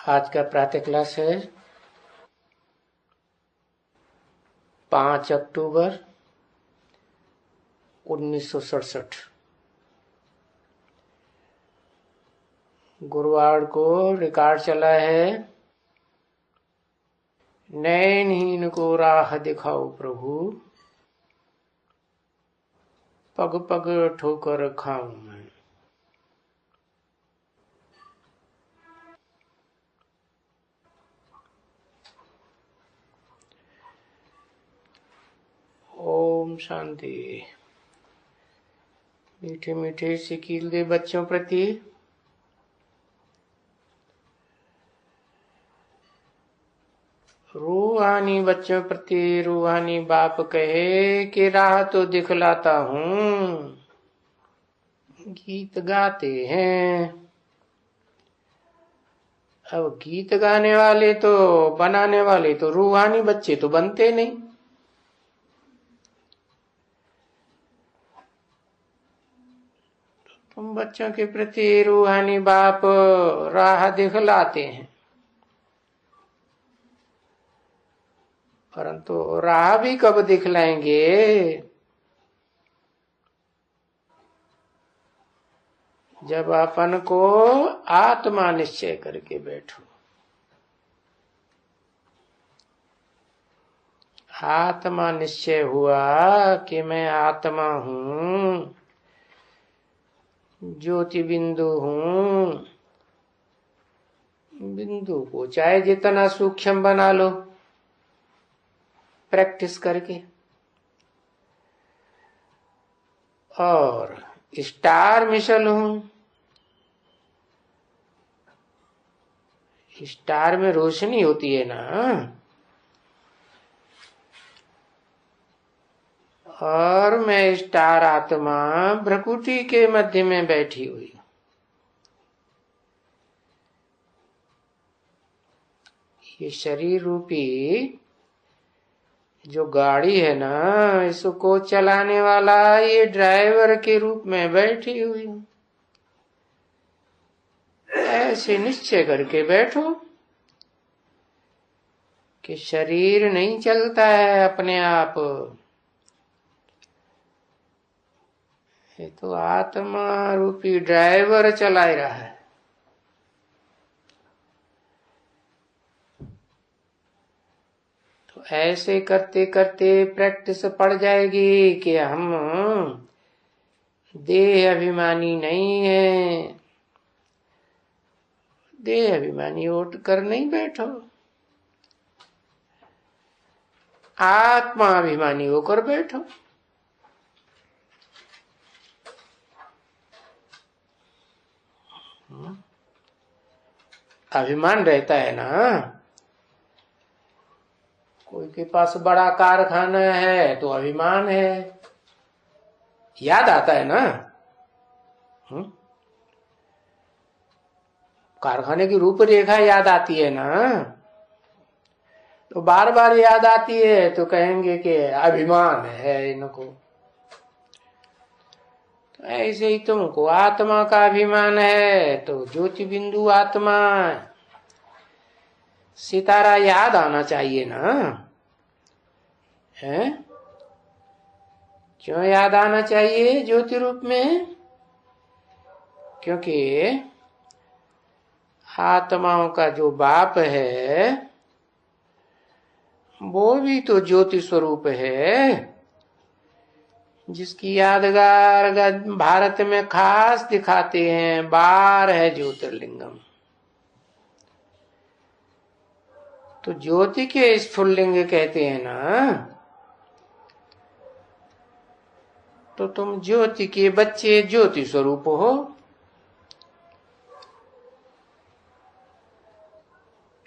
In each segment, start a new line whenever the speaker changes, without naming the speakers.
आज का प्रातः क्लास है 5 अक्टूबर 1967। गुरुवार को रिकॉर्ड चला है, नैनहीन को राह दिखाओ प्रभु, पग पग ठोकर खाऊं मैं। ओम शांति। मीठे मीठे सिकील दे बच्चों प्रति रूहानी बच्चों प्रति रूहानी बाप कहे कि राह तो दिखलाता हूँ, गीत गाते हैं। अब गीत गाने वाले तो बनाने वाले तो रूहानी बच्चे तो बनते नहीं। तुम बच्चों के प्रति रूहानी बाप राह दिखलाते हैं, परंतु राह भी कब दिखलाएंगे? जब अपन को आत्मा निश्चय करके बैठो। आत्मा निश्चय हुआ कि मैं आत्मा हूँ, ज्योति बिंदु हूँ। बिंदु को चाहे जितना सूक्ष्म बना लो प्रैक्टिस करके, और स्टार मिसल हूँ। स्टार में रोशनी होती है ना, और मैं स्टार आत्मा भ्रकुटी के मध्य में बैठी हुई। ये शरीर रूपी जो गाड़ी है ना, इसको चलाने वाला ये ड्राइवर के रूप में बैठी हुई हूं। ऐसे निश्चय करके बैठो कि शरीर नहीं चलता है अपने आप, ये तो आत्मा रूपी ड्राइवर चला रहा है। तो ऐसे करते करते प्रैक्टिस पड़ जाएगी कि हम देह अभिमानी नहीं है। देह अभिमानी उठ कर नहीं बैठो, आत्मा अभिमानी होकर बैठो। अभिमान रहता है ना, कोई के पास बड़ा कारखाना है तो अभिमान है, याद आता है ना। कारखाने की रूपरेखा याद आती है ना, तो बार बार याद आती है तो कहेंगे कि अभिमान है इनको। तो ऐसे ही तुमको आत्मा का अभिमान है तो ज्योति बिंदु आत्मा सितारा याद आना चाहिए ना, है? क्यों याद आना चाहिए ज्योति रूप में? क्योंकि आत्माओं का जो बाप है वो भी तो ज्योति स्वरूप है, जिसकी यादगार भारत में खास दिखाते हैं। 12 है ज्योतिर्लिंगम। तो ज्योति के स्फुल्लिंग कहते हैं ना, तो तुम ज्योति के बच्चे ज्योति स्वरूप हो।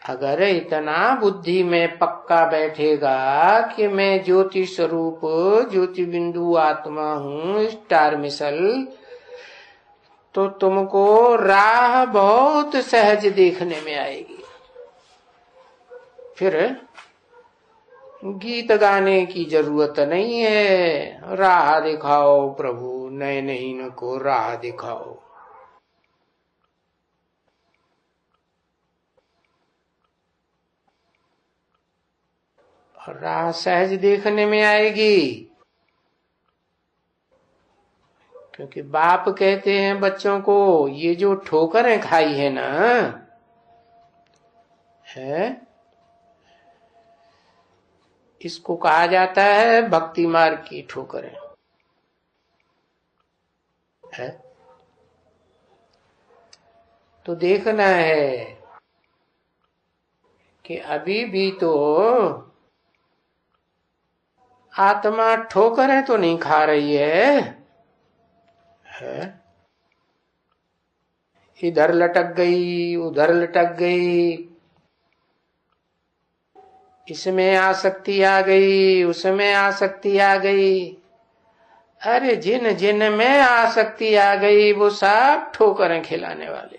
अगर इतना बुद्धि में पक्का बैठेगा कि मैं ज्योति स्वरूप ज्योति बिंदु आत्मा हूँ, स्टार मिसल, तो तुमको राह बहुत सहज देखने में आएगी। फिर गीत गाने की जरूरत नहीं है। राह दिखाओ प्रभु, नैनहीन को राह दिखाओ। राह सहज देखने में आएगी, क्योंकि बाप कहते हैं बच्चों को, ये जो ठोकरें खाई है ना, है, इसको कहा जाता है भक्ति मार्ग की ठोकरें, है। तो देखना है कि अभी भी तो आत्मा ठोकरें तो नहीं खा रही है, इधर लटक गई, उधर लटक गई, इसमें आसक्ति आ गई, उसमें आसक्ति आ गई। अरे जिन जिन में आसक्ति आ गई वो सब ठोकरें खिलाने वाले।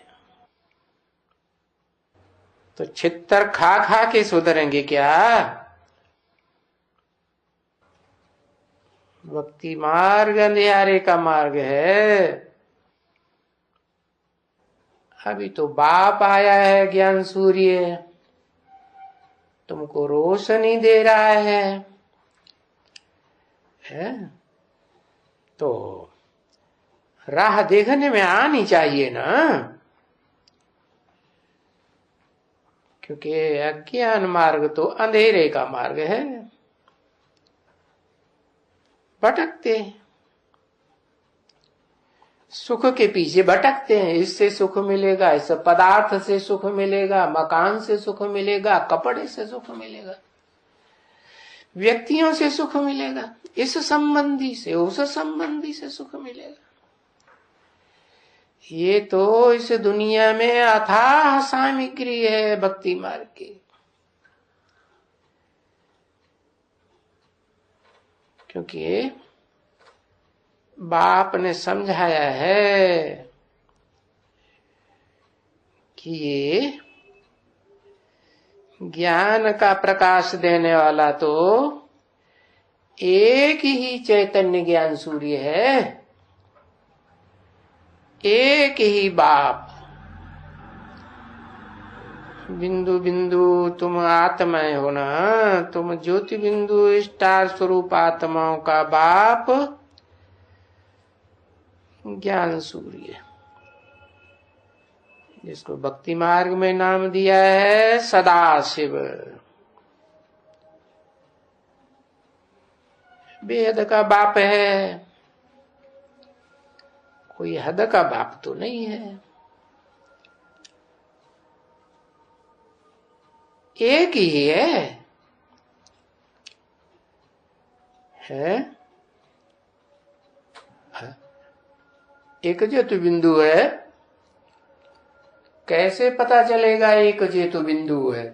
तो छित्तर खा खा के सुधरेंगे क्या? भक्ति मार्ग अंधियारे का मार्ग है। अभी तो बाप आया है ज्ञान सूर्य, तुमको रोशनी दे रहा है? तो राह देखने में आनी चाहिए ना, क्योंकि अज्ञान मार्ग तो अंधेरे का मार्ग है। भटकते हैं, सुख के पीछे भटकते हैं। इससे सुख मिलेगा, इस पदार्थ से सुख मिलेगा, मकान से सुख मिलेगा, कपड़े से सुख मिलेगा, व्यक्तियों से सुख मिलेगा, इस संबंधी से उस संबंधी से सुख मिलेगा। ये तो इस दुनिया में अथाह सामग्री है भक्ति मार्ग की। क्योंकि बाप ने समझाया है कि ये ज्ञान का प्रकाश देने वाला तो एक ही चैतन्य ज्ञान सूर्य है, एक ही बाप। बिंदु बिंदु तुम आत्माएं हो ना, तुम ज्योति बिंदु स्टार स्वरूप आत्माओं का बाप ज्ञान सूर्य, जिसको भक्ति मार्ग में नाम दिया है सदाशिव। बेहद का बाप है, कोई हद का बाप तो नहीं है। एक ही है? एक जेतु बिंदु है। कैसे पता चलेगा एक जेतु बिंदु है?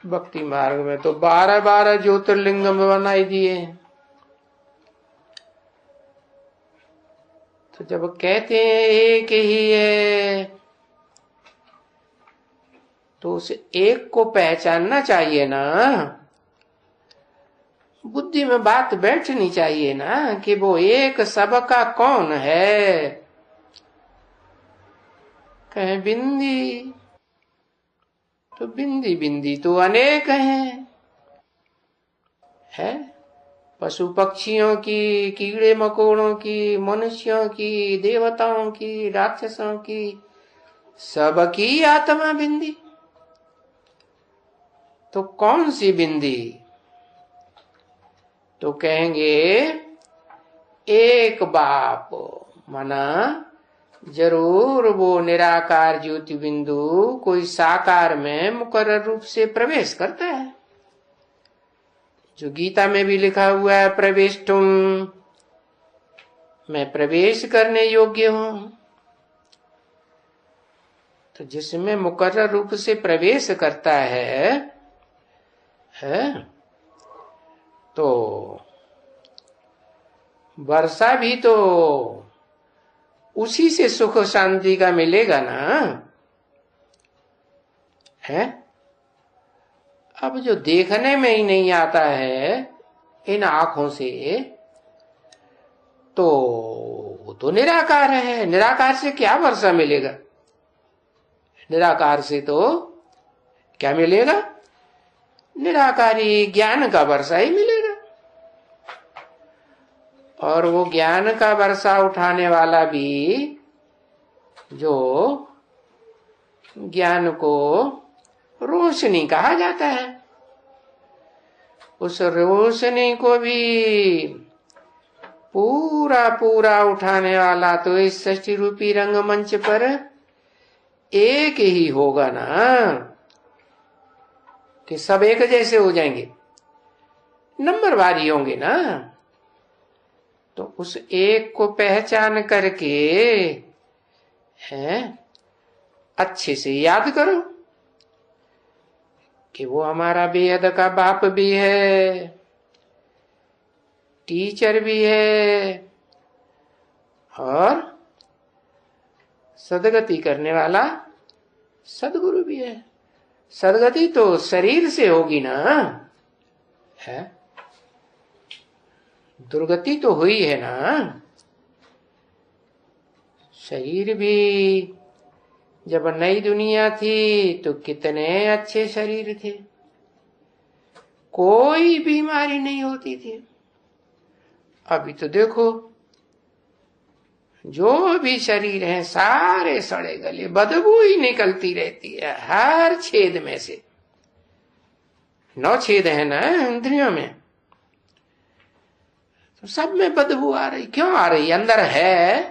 भक्ति मार्ग में तो 12-12 ज्योतिर्लिंग बनाई दिए। तो जब कहते हैं एक ही है, तो उस एक को पहचानना चाहिए ना। बुद्धि में बात बैठनी चाहिए ना कि वो एक सबका कौन है। कहें बिंदी, तो बिंदी बिंदी तो अनेक हैं, है? पशु पक्षियों की, कीड़े मकोड़ों की, मनुष्यों की, देवताओं की, राक्षसों की, सबकी आत्मा बिंदी। तो कौन सी बिंदी? तो कहेंगे एक बाप। माना जरूर वो निराकार ज्योति बिंदु कोई साकार में मुकर्रर रूप से प्रवेश करता है, जो गीता में भी लिखा हुआ है, प्रवेष्टुम, मैं प्रवेश करने योग्य हूं। तो जिसमें मुकर्रर रूप से प्रवेश करता है, तो वर्षा भी तो उसी से सुख शांति का मिलेगा ना, है? अब जो देखने में ही नहीं आता है इन आंखों से, तो वो तो निराकार है। निराकार से क्या वर्षा मिलेगा? निराकार से तो क्या मिलेगा? निराकारी ज्ञान का वर्षा ही मिलेगा। और वो ज्ञान का वर्षा उठाने वाला भी, जो ज्ञान को रोशनी कहा जाता है, उस रोशनी को भी पूरा पूरा उठाने वाला तो इस सृष्टि रूपी रंगमंच पर एक ही होगा ना, कि सब एक जैसे हो जाएंगे, नंबरवारी होंगे ना। तो उस एक को पहचान करके है अच्छे से याद करो कि वो हमारा बेहद का बाप भी है, टीचर भी है, और सदगति करने वाला सदगुरु भी है। सदगति तो शरीर से होगी ना, है दुर्गति तो हुई है ना। शरीर भी जब नई दुनिया थी तो कितने अच्छे शरीर थे, कोई बीमारी नहीं होती थी। अभी तो देखो जो भी शरीर है सारे सड़े गले, बदबू ही निकलती रहती है हर छेद में से। 9 छेद है ना इंद्रियों में, तो सब में बदबू आ रही। क्यों आ रही? अंदर है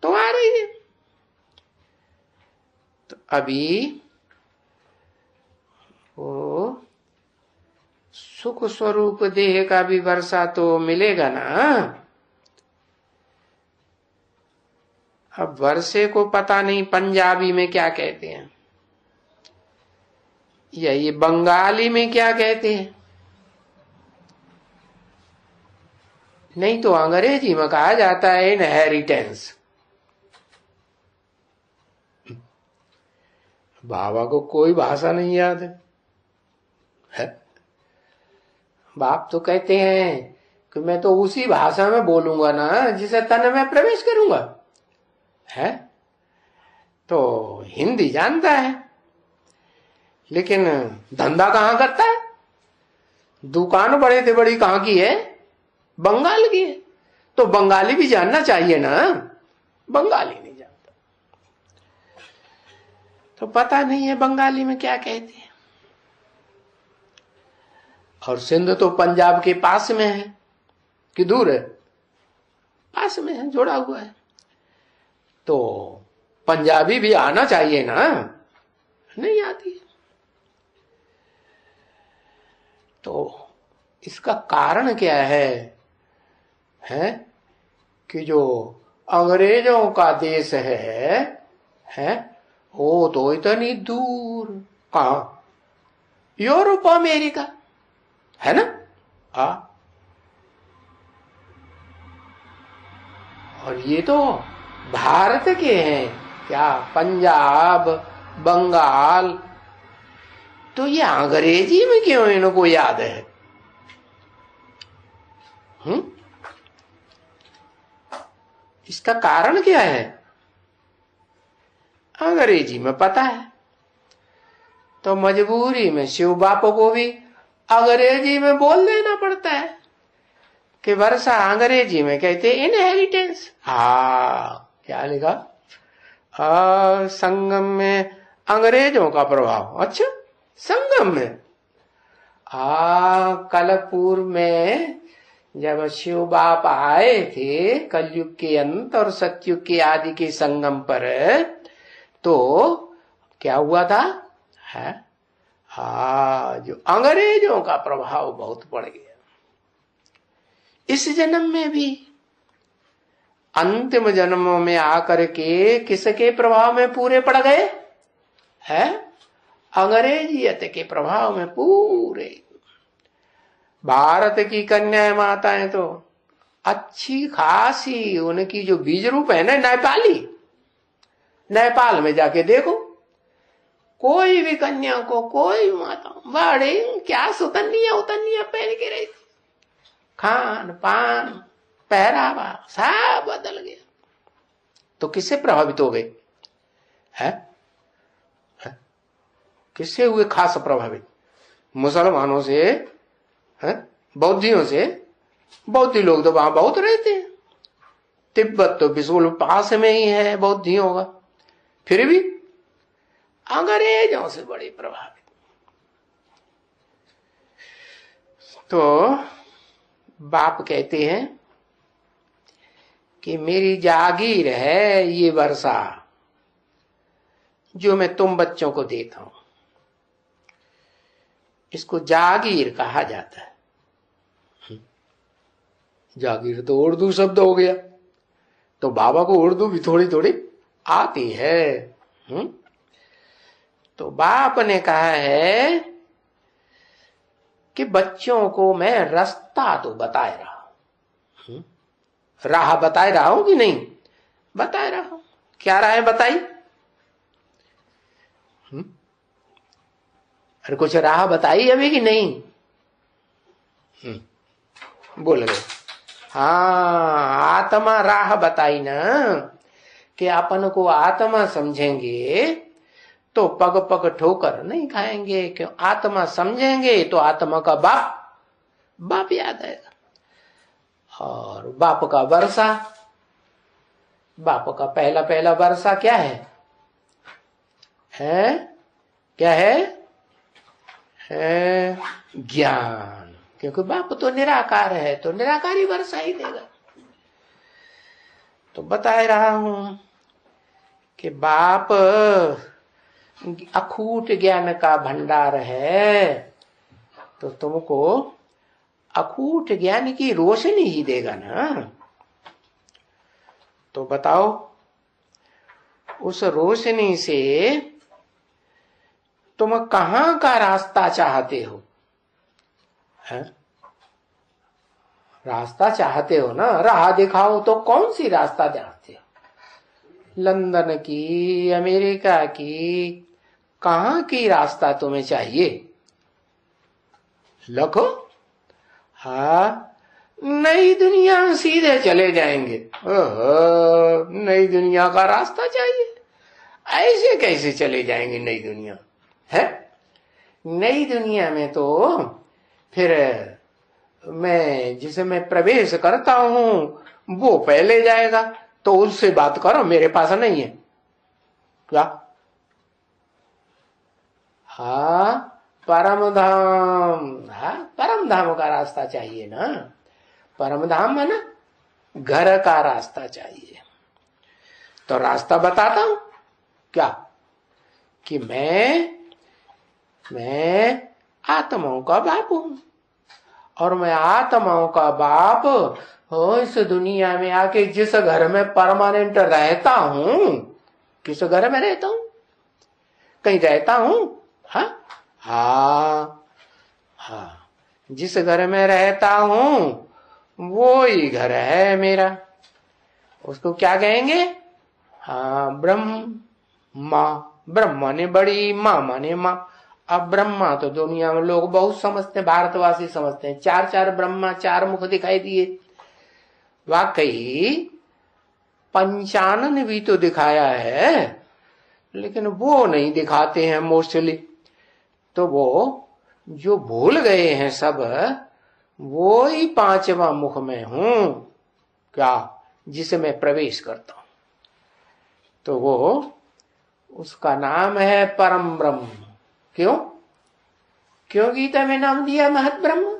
तो आ रही है। तो अभी वो सुख स्वरूप देह का भी वर्षा तो मिलेगा ना। अब वर्षे को पता नहीं पंजाबी में क्या कहते हैं या ये बंगाली में क्या कहते हैं, नहीं तो अंग्रेजी में कहा जाता है इनहेरिटेंस। बाबा को कोई भाषा नहीं याद है? बाप तो कहते हैं कि मैं तो उसी भाषा में बोलूंगा ना जिसे तन में प्रवेश करूंगा, है तो हिंदी जानता है, लेकिन धंधा कहां करता है? दुकान बड़े से बड़ी कहां की है? बंगाल की है। तो बंगाली भी जानना चाहिए ना, बंगाली नहीं जानता। तो पता नहीं है बंगाली में क्या कहते हैं। और सिंध तो पंजाब के पास में है कि दूर है? पास में है, जोड़ा हुआ है। तो पंजाबी भी आना चाहिए ना, नहीं आती। तो इसका कारण क्या है कि जो अंग्रेजों का देश है वो तो इतनी दूर, कहां? यूरोप अमेरिका है ना। और ये तो भारत के हैं क्या? पंजाब, बंगाल। तो ये अंग्रेजी में क्यों इनको याद है? इसका कारण क्या है? अंग्रेजी में पता है तो मजबूरी में शिव बापू को भी अंग्रेजी में बोल देना पड़ता है कि वर्षा अंग्रेजी में कहते इनहेरिटेंस। क्या लिखा? संगम में अंग्रेजों का प्रभाव। अच्छा, संगम में? कलपुर में जब शिव बाप आए थे कलयुग के अंत और सतयुग के आदि के संगम पर, तो क्या हुआ था? जो अंग्रेजों का प्रभाव बहुत बढ़ गया। इस जन्म में भी, अंतिम जन्मों में आकर के किसके प्रभाव में पूरे पड़ गए? अंग्रेजियत के प्रभाव में पूरे। भारत की कन्याएं माताएं तो अच्छी खासी, उनकी जो बीज रूप है ना नेपाली, नेपाल में जाके देखो, कोई भी कन्या को, कोई माता बड़े क्या सुतनिया उतनिया पहन के रही थी, खान पान पहरावा सब बदल गया। तो किससे प्रभावित हो गए? किससे हुए खास प्रभावित? मुसलमानों से, बौद्धियों से। बौद्धि लोग तो वहां बहुत रहते हैं, तिब्बत तो बिल्कुल पास में ही है बौद्धियों का, फिर भी अंग्रेजों से बड़े प्रभावित। तो बाप कहते हैं कि मेरी जागीर है ये वर्षा जो मैं तुम बच्चों को देता हूं, इसको जागीर कहा जाता है। जागीर तो उर्दू शब्द हो गया, तो बाबा को उर्दू भी थोड़ी थोड़ी आती है। तो बाप ने कहा है कि बच्चों को मैं रास्ता तो बताए रहा हूं, राह बताए रहा हूं कि नहीं? बताए रहा हूं। क्या राह बताई? अरे कुछ राह बताई अभी कि नहीं? बोल गए। हाँ, आत्मा राह बताई ना, कि अपन को आत्मा समझेंगे तो पग पग ठोकर नहीं खाएंगे। क्यों? आत्मा समझेंगे तो आत्मा का बाप याद आएगा। और बाप का वर्षा, बाप का पहला पहला वर्षा क्या है? क्या है ज्ञान। क्योंकि बाप तो निराकार है, तो निराकारी वर्षा ही देगा। तो बता रहा हूं कि बाप अखूट ज्ञान का भंडार है, तो तुमको अखूट ज्ञान की रोशनी ही देगा ना। तो बताओ, उस रोशनी से तुम कहां का रास्ता चाहते हो? रास्ता चाहते हो ना, राह दिखाओ तो कौन सी रास्ता चाहते हो? लंदन की, अमेरिका की, कहां की रास्ता तुम्हें चाहिए? लिखो। हाँ, नई दुनिया सीधे चले जाएंगे। नई दुनिया का रास्ता चाहिए? ऐसे कैसे चले जाएंगे नई दुनिया? है नई दुनिया में तो फिर मैं प्रवेश करता हूं वो पहले जाएगा, तो उससे बात करो, मेरे पास नहीं है क्या? हाँ, परम धाम। हाँ, परम धाम का रास्ता चाहिए ना। परम धाम है ना, घर का रास्ता चाहिए। तो रास्ता बताता हूं क्या, कि मैं आत्माओं का बाप हूं, और मैं आत्माओं का बाप हो इस दुनिया में आके जिस घर में परमानेंट रहता हूं। किस घर में रहता हूं? कहीं रहता हूं? हाँ, जिस घर में रहता हूं वो ही घर है मेरा। उसको क्या कहेंगे? हाँ, ब्रह्मा। ब्रह्मा ने बड़ी, माँ माने माँ। अब ब्रह्मा तो दुनिया में लोग बहुत समझते हैं, भारतवासी समझते हैं, चार चार ब्रह्मा, चार मुख दिखाई दिए। वाकई पंचानन भी तो दिखाया है, लेकिन वो नहीं दिखाते हैं मोस्टली। तो वो जो भूल गए हैं सब, वो ही पांचवा मुख में हूं क्या, जिसे मैं प्रवेश करता हूं। तो वो, उसका नाम है परम ब्रह्म। क्यों गीता में नाम दिया महत ब्रह्म?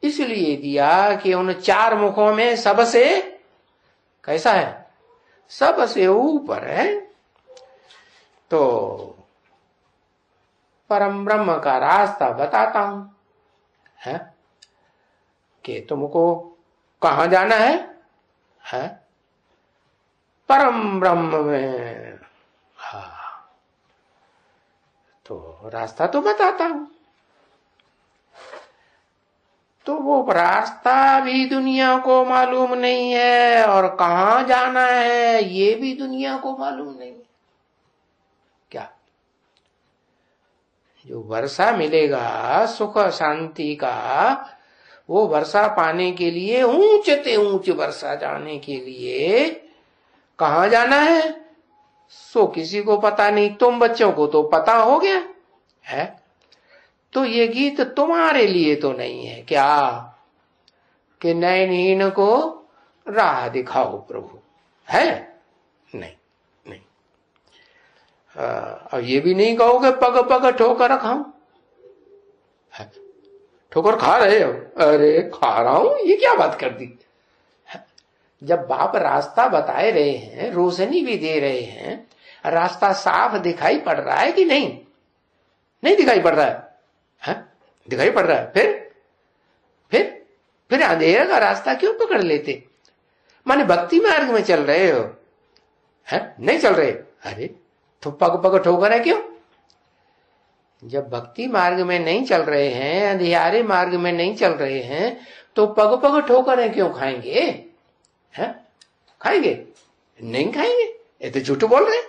इसलिए दिया कि उन चार मुखों में सबसे कैसा है? सबसे ऊपर है। तो परम ब्रह्म का रास्ता बताता हूं, है कि तुमको कहां जाना है? परम ब्रह्म में। हाँ, तो रास्ता तो बताता हूं। तो वो रास्ता भी दुनिया को मालूम नहीं है, और कहां जाना है ये भी दुनिया को मालूम नहीं है। क्या? जो वर्षा मिलेगा सुख शांति का, वो वर्षा पाने के लिए, ऊंचते ऊंच वर्षा जाने के लिए कहां जाना है सो किसी को पता नहीं। तुम बच्चों को तो पता हो गया है। तो ये गीत तुम्हारे लिए तो नहीं है क्या कि नयनहीन को राह दिखाओ प्रभु, है? नहीं नहीं। और ये भी नहीं कहोगे पग पग ठोकर खाऊं। ठोकर खा रहे हो? अरे खा रहा हूं, ये क्या बात कर दी। जब बाप रास्ता बताए रहे हैं, रोशनी भी दे रहे हैं, रास्ता साफ दिखाई पड़ रहा है कि नहीं? नहीं दिखाई पड़ रहा है, दिखाई पड़ रहा है। फिर अंधेरे का रास्ता क्यों पकड़ लेते? माने भक्ति मार्ग में चल रहे हो, है? नहीं चल रहे, अरे तो पग पग ठोकर है क्यों? जब भक्ति मार्ग में नहीं चल रहे हैं, अंधियारे मार्ग में नहीं चल रहे हैं, तो पग पग ठोकर है क्यों खाएंगे? है? खाएंगे? नहीं खाएंगे। ये तो झूठ बोल रहे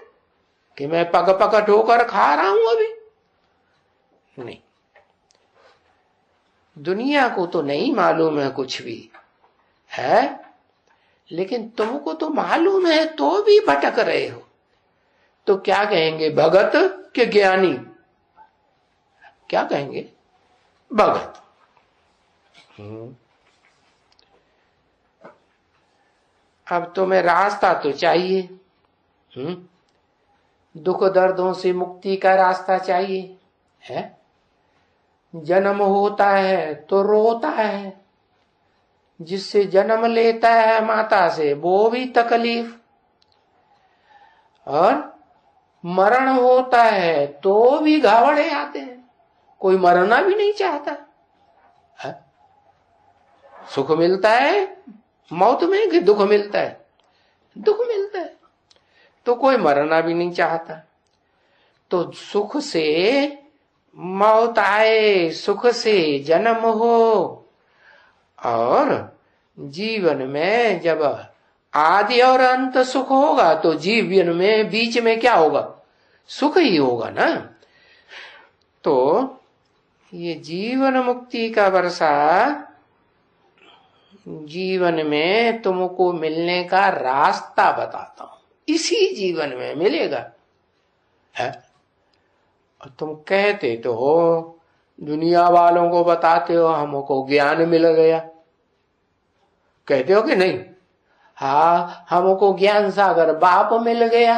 कि मैं पग पग ठोकर खा रहा हूं अभी। नहीं, दुनिया को तो नहीं मालूम है कुछ भी, है? लेकिन तुमको तो मालूम है तो भी भटक रहे हो। तो क्या कहेंगे, भगत के ज्ञानी? क्या कहेंगे? भगत। अब तुम्हें रास्ता तो चाहिए, दुख दर्दों से मुक्ति का रास्ता चाहिए, है? जन्म होता है तो रोता है, जिससे जन्म लेता है माता से वो भी तकलीफ, और मरण होता है तो भी घावड़े आते हैं। कोई मरना भी नहीं चाहता है? सुख मिलता है मौत में कि दुख मिलता है? दुख मिलता है, तो कोई मरना भी नहीं चाहता। तो सुख से मौत आए, सुख से जन्म हो, और जीवन में जब आदि और अंत सुख होगा तो जीवन में बीच में क्या होगा? सुख ही होगा ना। तो ये जीवन मुक्ति का वर्षा जीवन में तुमको मिलने का रास्ता बताता हूं, इसी जीवन में मिलेगा, है? और तुम कहते तो हो, दुनिया वालों को बताते हो हमको ज्ञान मिल गया, कहते हो कि नहीं? हाँ, हमको ज्ञान सागर बाप मिल गया,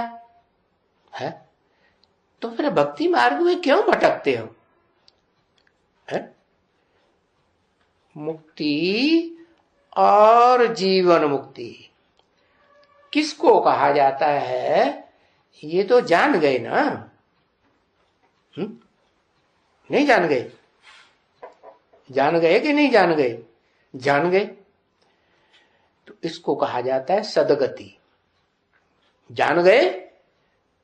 है? तो फिर भक्ति मार्ग में क्यों भटकते हो, है? मुक्ति और जीवन मुक्ति किसको कहा जाता है, ये तो जान गए ना? नहीं जान गए? जान गए कि नहीं जान गए? जान गए। तो इसको कहा जाता है सदगति। जान गए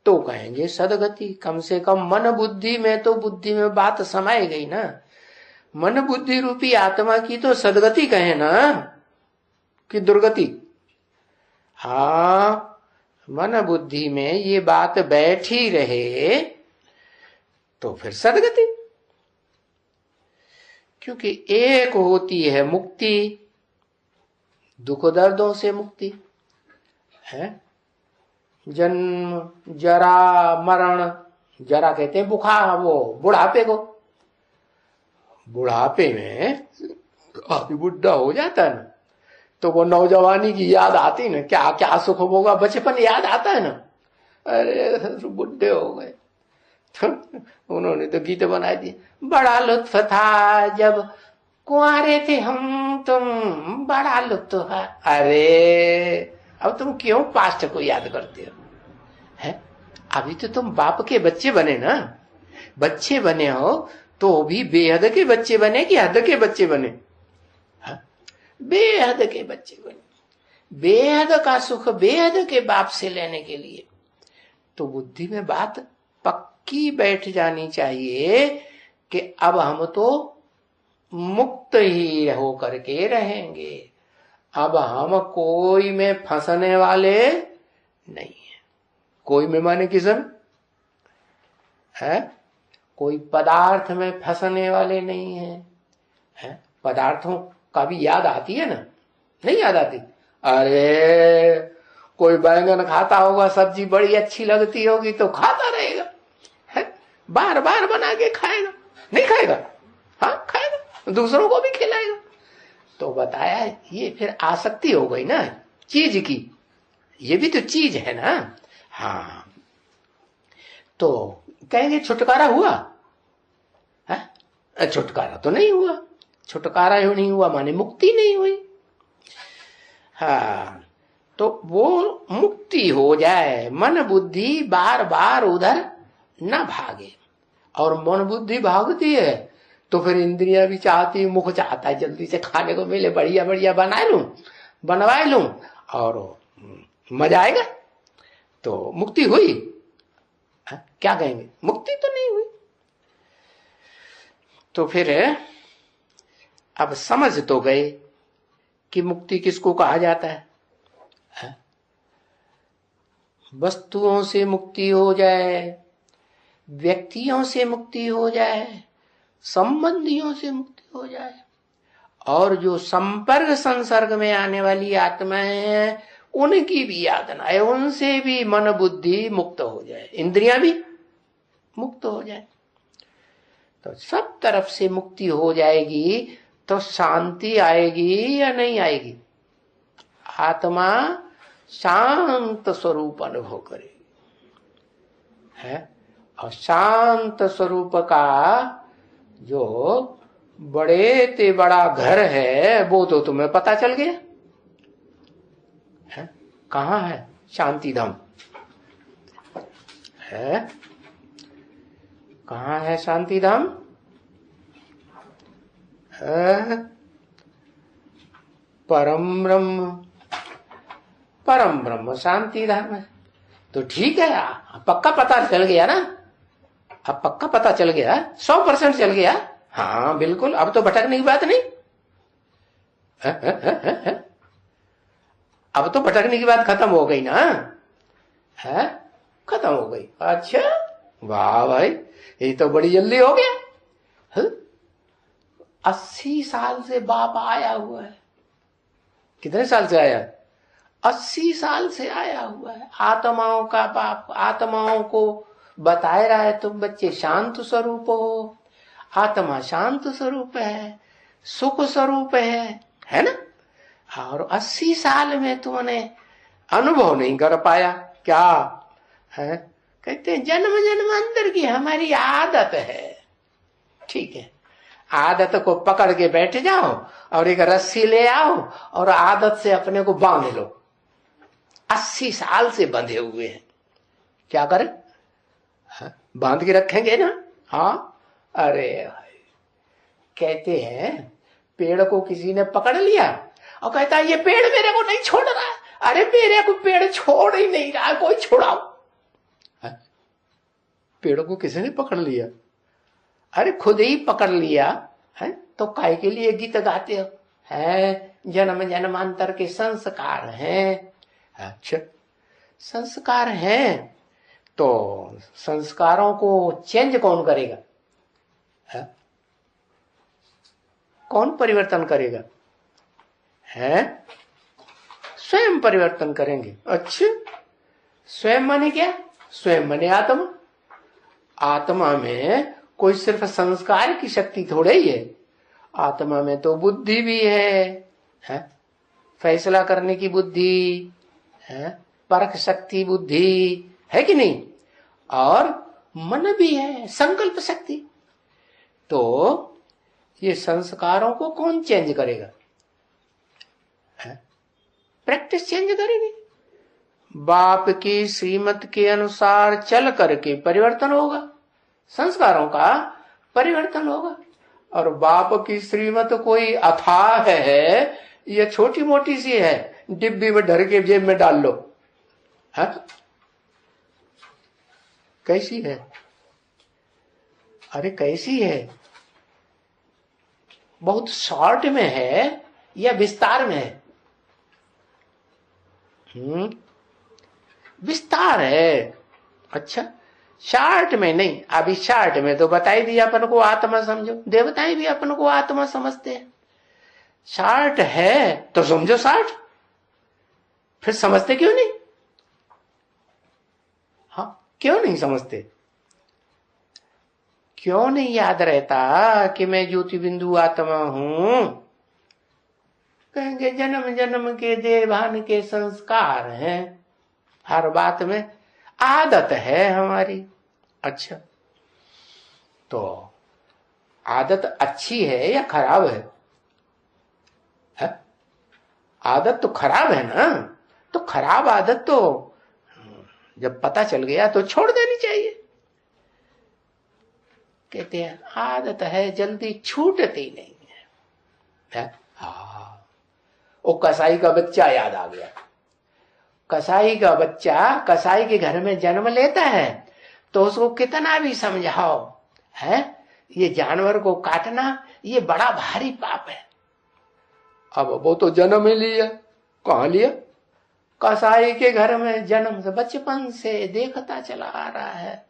तो कहेंगे सदगति। कम से कम मन बुद्धि में तो, बुद्धि में बात समाई गई ना। मन बुद्धि रूपी आत्मा की तो सदगति कहे ना कि दुर्गति? हाँ, मन बुद्धि में ये बात बैठी रहे तो फिर सदगति। क्योंकि एक होती है मुक्ति, दुख दर्दों से मुक्ति, है? जन्म जरा मरण, जरा कहते हैं बुखार, वो बुढ़ापे को। बुढ़ापे में आदमी बुढ़ा हो जाता है ना, तो वो नौजवानी की याद आती ना, क्या क्या सुख होगा, बचपन याद आता है ना। अरे बुढ़े हो गए। तो उन्होंने तो गीत बना दिए, बड़ा लुत्फ था जब कुंवारे थे हम तुम, बड़ा लुत्फ था। अरे अब तुम क्यों पास्ट को याद करते हो, है? अभी तो तुम बाप के बच्चे बने ना। बच्चे बने हो तो भी बेहद के बच्चे बने कि हद के बच्चे बने? बेहद के बच्चे बने। बेहद का सुख बेहद के बाप से लेने के लिए तो बुद्धि में बात पक्की बैठ जानी चाहिए कि अब हम तो मुक्त ही हो करके रहेंगे, अब हम कोई में फंसने वाले नहीं है। कोई में माने किसम है? कोई पदार्थ में फंसने वाले नहीं है? पदार्थों का भी याद आती है ना? नहीं याद आती? अरे कोई बैंगन खाता होगा, सब्जी बड़ी अच्छी लगती होगी तो खाता रहेगा, है? बार बार बना के खाएगा? नहीं खाएगा? हाँ खाएगा, दूसरों को भी खिलाएगा। तो बताया ये फिर आसक्ति हो गई ना चीज की, ये भी तो चीज है ना। हाँ, तो कहेंगे छुटकारा हुआ है? छुटकारा तो नहीं हुआ। छुटकारा ही नहीं हुआ माने मुक्ति नहीं हुई। हाँ, तो वो मुक्ति हो जाए, मन बुद्धि बार बार उधर न भागे। और मन बुद्धि भागती है तो फिर इंद्रियां भी चाहती, मुख चाहता है जल्दी से खाने को मिले, बढ़िया बढ़िया बनवा लूं और मजा आएगा। तो मुक्ति हुई? क्या कहेंगे? मुक्ति तो नहीं हुई। तो फिर अब समझ तो गए कि मुक्ति किसको कहा जाता है? वस्तुओं से मुक्ति हो जाए, व्यक्तियों से मुक्ति हो जाए, संबंधियों से मुक्ति हो जाए, और जो संपर्क संसर्ग में आने वाली आत्माएं हैं उनकी भी याद ना आए, उनसे भी मन बुद्धि मुक्त हो जाए, इंद्रियां भी मुक्त हो जाए, तो सब तरफ से मुक्ति हो जाएगी। तो शांति आएगी या नहीं आएगी? आत्मा शांत स्वरूप अनुभव करेगी है। और शांत स्वरूप का जो बड़े ते बड़ा घर है वो तो तुम्हें पता चल गया है। कहाँ है शांति धाम? है कहाँ है शांति धाम? परम ब्रह्म शांति धाम है। तो ठीक है, पक्का पता चल गया ना? अब पक्का पता चल गया, 100% चल गया। हाँ बिल्कुल, अब तो भटकने की बात नहीं। अब तो भटकने की बात खत्म हो गई ना? है खत्म हो गई। अच्छा वाह भाई, ये तो बड़ी जल्दी हो गया। 80 साल से बाप आया हुआ है। कितने साल से आया? 80 साल से आया हुआ है। आत्माओं का बाप आत्माओं को बताए रहा है, तुम बच्चे शांत स्वरूप हो, आत्मा शांत स्वरूप है, सुख स्वरूप है ना? और 80 साल में तुमने अनुभव नहीं कर पाया। क्या है? कहते हैं जन्म जन्मांतर की हमारी आदत है। ठीक है, आदत को पकड़ के बैठ जाओ और एक रस्सी ले आओ और आदत से अपने को बांध लो। 80 साल से बंधे हुए हैं, क्या करें? बांध के रखेंगे ना? हाँ, अरे भाई, कहते हैं पेड़ को किसी ने पकड़ लिया और कहता है ये पेड़ मेरे को नहीं छोड़ रहा है। अरे मेरे को पेड़ छोड़ ही नहीं रहा, कोई छोड़ाओ। पेड़ को किसी ने पकड़ लिया? अरे खुद ही पकड़ लिया है। तो काय के लिए गीत गाते हो? है जन्म जन्मांतर के संस्कार हैं। अच्छा, संस्कार हैं तो संस्कारों को चेंज कौन करेगा? है? कौन परिवर्तन करेगा? है स्वयं परिवर्तन करेंगे। अच्छा, स्वयं माने क्या? स्वयं माने आत्मा। आत्मा में कोई सिर्फ संस्कार की शक्ति थोड़े ही है, आत्मा में तो बुद्धि भी है? फैसला करने की बुद्धि है, परख शक्ति बुद्धि है कि नहीं? और मन भी है, संकल्प शक्ति। तो ये संस्कारों को कौन चेंज करेगा? प्रैक्टिस चेंज करेगी। बाप की श्रीमत के अनुसार चल करके परिवर्तन होगा, संस्कारों का परिवर्तन होगा। और बाप की श्रीमत कोई अथाह है, ये छोटी मोटी सी है, डिब्बी में धर के जेब में डाल लो। है कैसी है? अरे कैसी है? बहुत शॉर्ट में है या विस्तार में है? विस्तार है। अच्छा, शार्ट में नहीं। अभी शार्ट में तो बताई दिया अपन को आत्मा समझो, देवताएं भी अपन को आत्मा समझते हैं। शार्ट है तो समझो शार्ट, फिर समझते क्यों नहीं? हाँ, क्यों नहीं समझते? क्यों नहीं याद रहता कि मैं ज्योति बिंदु आत्मा हूं? कहेंगे जन्म जन्म के देवान के संस्कार हैं, हर बात में आदत है हमारी। अच्छा, तो आदत अच्छी है या खराब है? आदत तो खराब है ना। तो खराब आदत तो जब पता चल गया तो छोड़ देनी चाहिए। कहते हैं आदत है जल्दी छूटती नहीं है। हाँ, वो कसाई का बच्चा याद आ गया। कसाई का बच्चा कसाई के घर में जन्म लेता है तो उसको कितना भी समझाओ, है ये जानवर को काटना ये बड़ा भारी पाप है। अब वो तो जन्म ही लिया, कहां लिया? कसाई के घर में जन्म से, बचपन से देखता चला आ रहा है।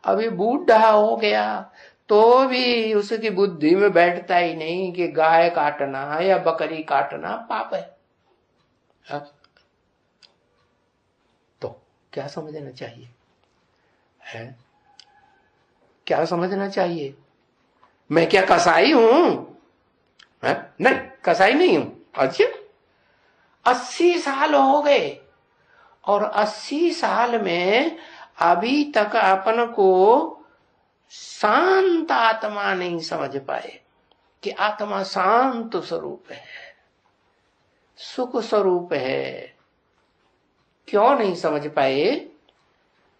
अभी बूढ़ा हो गया तो भी उसकी बुद्धि में बैठता ही नहीं कि गाय काटना या बकरी काटना पाप है। तो क्या समझना चाहिए है? क्या समझना चाहिए? मैं क्या कसाई हूं? नहीं, कसाई नहीं हूं। अच्छा, 80 साल हो गए और 80 साल में अभी तक अपन को शांत आत्मा नहीं समझ पाए कि आत्मा शांत स्वरूप है, सुख स्वरूप है। क्यों नहीं समझ पाए?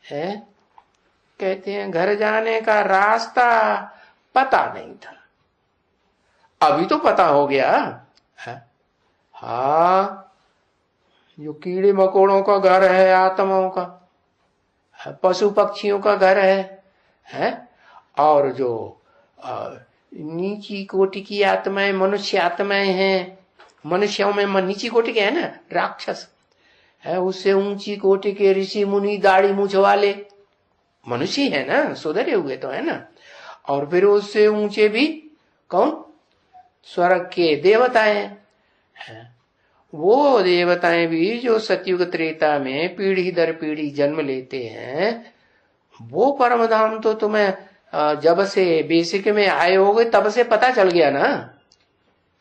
है कहते हैं घर जाने का रास्ता पता नहीं था, अभी तो पता हो गया है? हाँ, जो कीड़े मकोड़ों का घर है आत्माओं का, पशु पक्षियों का घर है? और जो नीची कोटि की आत्माएं मनुष्य आत्माएं हैं, मनुष्यों में नीची कोटि के है ना राक्षस है, उससे ऊंची कोटि के ऋषि मुनि दाढ़ी मूछ वाले मनुष्य है ना, सुधरे हुए तो है ना। और फिर उससे ऊंचे भी कौन? स्वर्ग के देवताएं हैं। वो देवताएं भी जो सतयुग त्रेता में पीढ़ी दर पीढ़ी जन्म लेते हैं, वो परम धाम तो तुम्हें जब से बेसिक में आए होगे तब से पता चल गया ना,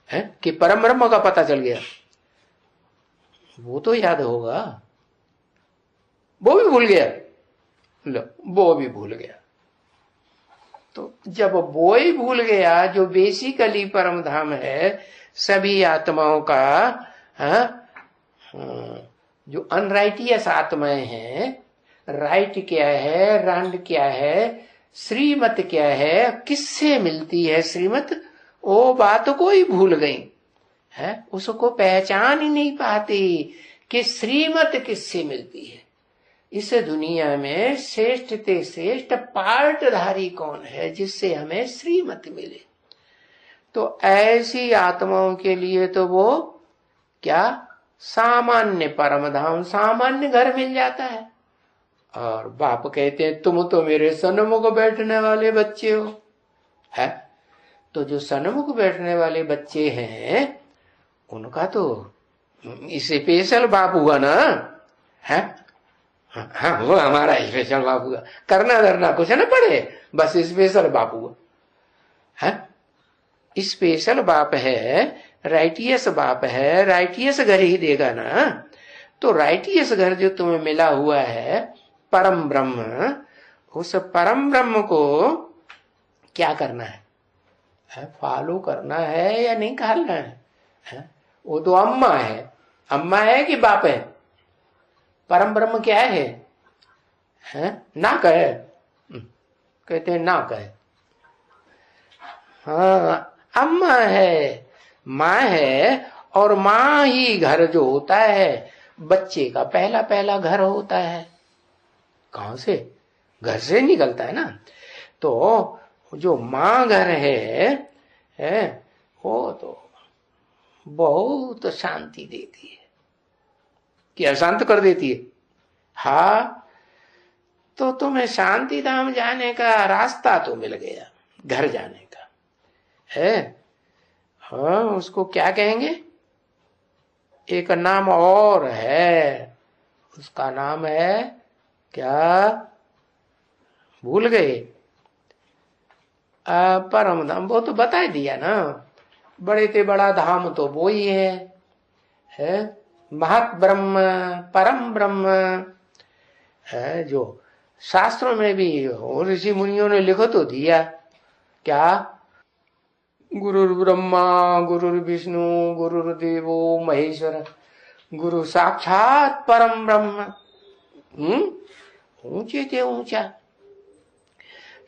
है कि परम ब्रह्म का पता चल गया। वो तो याद होगा, वो भी भूल गया। लो, वो भी भूल गया। तो जब वो ही भूल गया जो बेसिकली परम धाम है सभी आत्माओं का, जो अनराइटियस आत्माएं हैं, राइट क्या है, रंड क्या है, श्रीमत क्या है, किससे मिलती है श्रीमत, वो बात को ही भूल गई है। उसको पहचान ही नहीं पाती कि श्रीमत किससे मिलती है। इस दुनिया में श्रेष्ठ ते श्रेष्ठ पार्टधारी कौन है जिससे हमें श्रीमत मिले? तो ऐसी आत्माओं के लिए तो वो क्या सामान्य परम धाम, सामान्य घर मिल जाता है। और बाप कहते हैं तुम तो मेरे सन्मुख बैठने वाले बच्चे हो, है? तो जो सन्मुख बैठने वाले बच्चे हैं उनका तो स्पेशल बाप हुआ ना, है? हाँ, वो हमारा स्पेशल बाप हुआ, करना धरना कुछ ना पड़े, बस स्पेशल बाप हुआ है। स्पेशल बाप है, राइटियस बाप है, राइटियस घर ही देगा ना। तो राइटियस घर जो तुम्हें मिला हुआ है परम ब्रह्म, उस परम ब्रह्म को क्या करना है? फॉलो करना है या नहीं करना है? वो तो अम्मा है। अम्मा है कि बाप है? परम ब्रह्म क्या है? ना कहे, कहते हैं ना कहे। हाँ, अम्मा है, माँ है। और माँ ही घर जो होता है बच्चे का पहला पहला घर होता है। कहां से? घर से निकलता है ना। तो जो माँ घर है वो तो बहुत शांति देती है कि अशांत कर देती है। हाँ, तो तुम्हें शांति धाम जाने का रास्ता तो मिल गया, घर जाने का है। हाँ, उसको क्या कहेंगे? एक नाम और है, उसका नाम है क्या? भूल गए? परम धाम वो तो बता दिया ना, बड़े ते बड़ा धाम तो वो ही है महत ब्रह्म परम ब्रह्म है, जो शास्त्रों में भी और ऋषि मुनियों ने लिखो तो दिया क्या, गुरुर् ब्रह्मा गुरुर्विष्णु गुरुर्देवो महेश्वर गुरु साक्षात परम ब्रह्म। ऊंचे थे ऊंचा,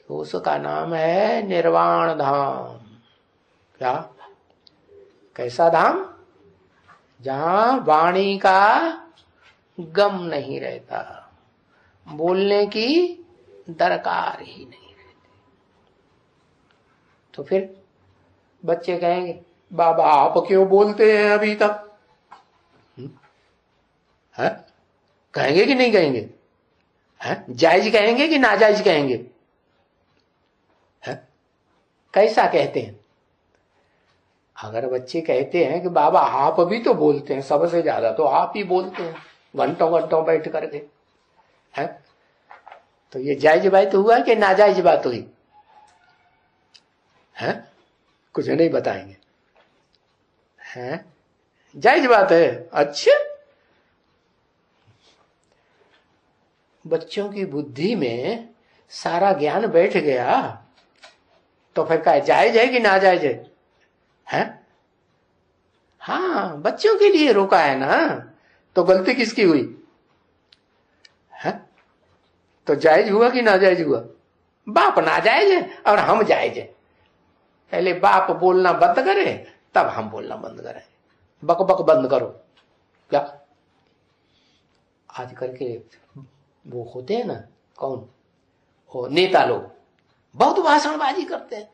तो उसका नाम है निर्वाण धाम। क्या, कैसा धाम, जहां वाणी का गम नहीं रहता, बोलने की दरकार ही नहीं रहती। तो फिर बच्चे कहेंगे बाबा आप क्यों बोलते हैं अभी तक, है? कहेंगे कि नहीं कहेंगे, है? जायज कहेंगे कि नाजायज कहेंगे, है? कैसा कहते हैं? अगर बच्चे कहते हैं कि बाबा आप भी तो बोलते हैं, सबसे ज्यादा तो आप ही बोलते हैं घंटों घंटों बैठ करके, है? तो ये जायज बात हुआ कि नाजायज बात हुई, है? कुछ नहीं बताएंगे, है? जायज बात है। अच्छा, बच्चों की बुद्धि में सारा ज्ञान बैठ गया तो फिर क्या जायज है कि नाजायज है? हाँ, बच्चों के लिए रोका है ना, तो गलती किसकी हुई है? तो जायज हुआ कि नाजायज हुआ? बाप नाजायज है और हम जायज है। पहले बाप बोलना बंद करे तब हम बोलना बंद करें। बक बक बंद करो। क्या आज करके वो होते हैं ना, कौन वो नेता लोग बहुत भाषणबाजी करते हैं,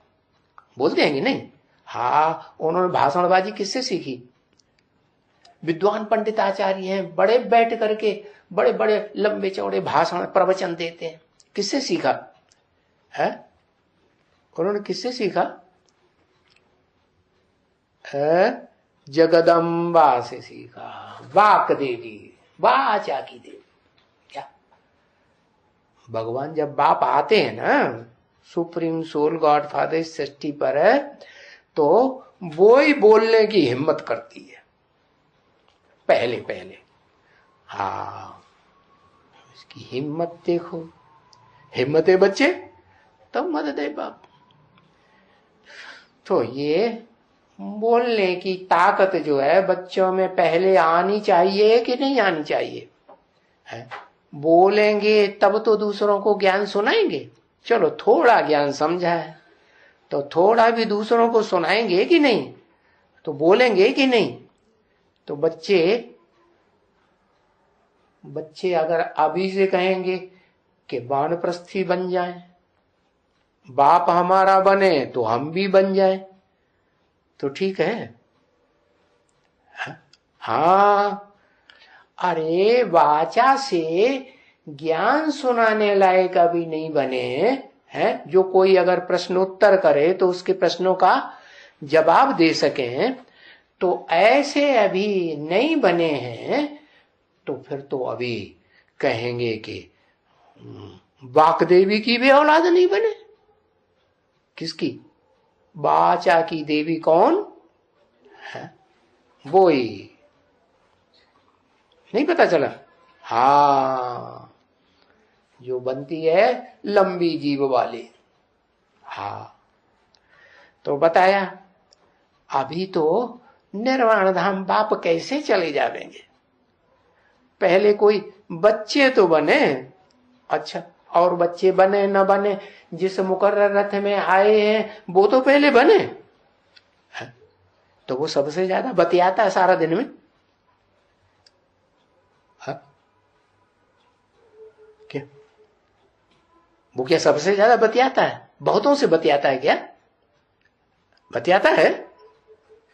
बोलते हैं कि नहीं? हाँ, उन्होंने भाषणबाजी किससे सीखी? विद्वान पंडित आचार्य हैं, बड़े बैठ करके बड़े बड़े लंबे चौड़े भाषण प्रवचन देते हैं। किससे सीखा है? उन्होंने किससे सीखा है? जगदम्बा से सीखा, वाक देवी, वाचा की देवी। क्या भगवान जब बाप आते हैं ना, सुप्रीम सोल गॉड फादर सृष्टि पर है, तो वो ही बोलने की हिम्मत करती है पहले पहले। हाँ, इसकी हिम्मत देखो, हिम्मत है बच्चे तब मदद है बाप। तो ये बोलने की ताकत जो है बच्चों में पहले आनी चाहिए कि नहीं आनी चाहिए है? बोलेंगे तब तो दूसरों को ज्ञान सुनाएंगे। चलो थोड़ा ज्ञान समझा है तो थोड़ा भी दूसरों को सुनाएंगे कि नहीं, तो बोलेंगे कि नहीं। तो बच्चे अगर अभी से कहेंगे कि वानप्रस्थी बन जाए, बाप हमारा बने तो हम भी बन जाए, तो ठीक है। हाँ, अरे वाचा से ज्ञान सुनाने लायक अभी नहीं बने हैं, जो कोई अगर प्रश्नोत्तर करे तो उसके प्रश्नों का जवाब दे सकें, तो ऐसे अभी नहीं बने हैं। तो फिर तो अभी कहेंगे कि वाकदेवी की भी औलाद नहीं बने। किसकी? वाचा की देवी कौन है? वो ही नहीं पता चला? हाँ, जो बनती है लंबी जीव वाली। हाँ, तो बताया अभी तो निर्वाण धाम बाप कैसे चले जाएंगे? पहले कोई बच्चे तो बने। अच्छा, और बच्चे बने न बने, जिस मुकर्रर रथ में आए हैं वो तो पहले बने है? तो वो सबसे ज्यादा बतियाता है सारा दिन में है? क्या वो क्या सबसे ज्यादा बतियाता है? बहुतों से बतियाता है क्या? बतियाता है?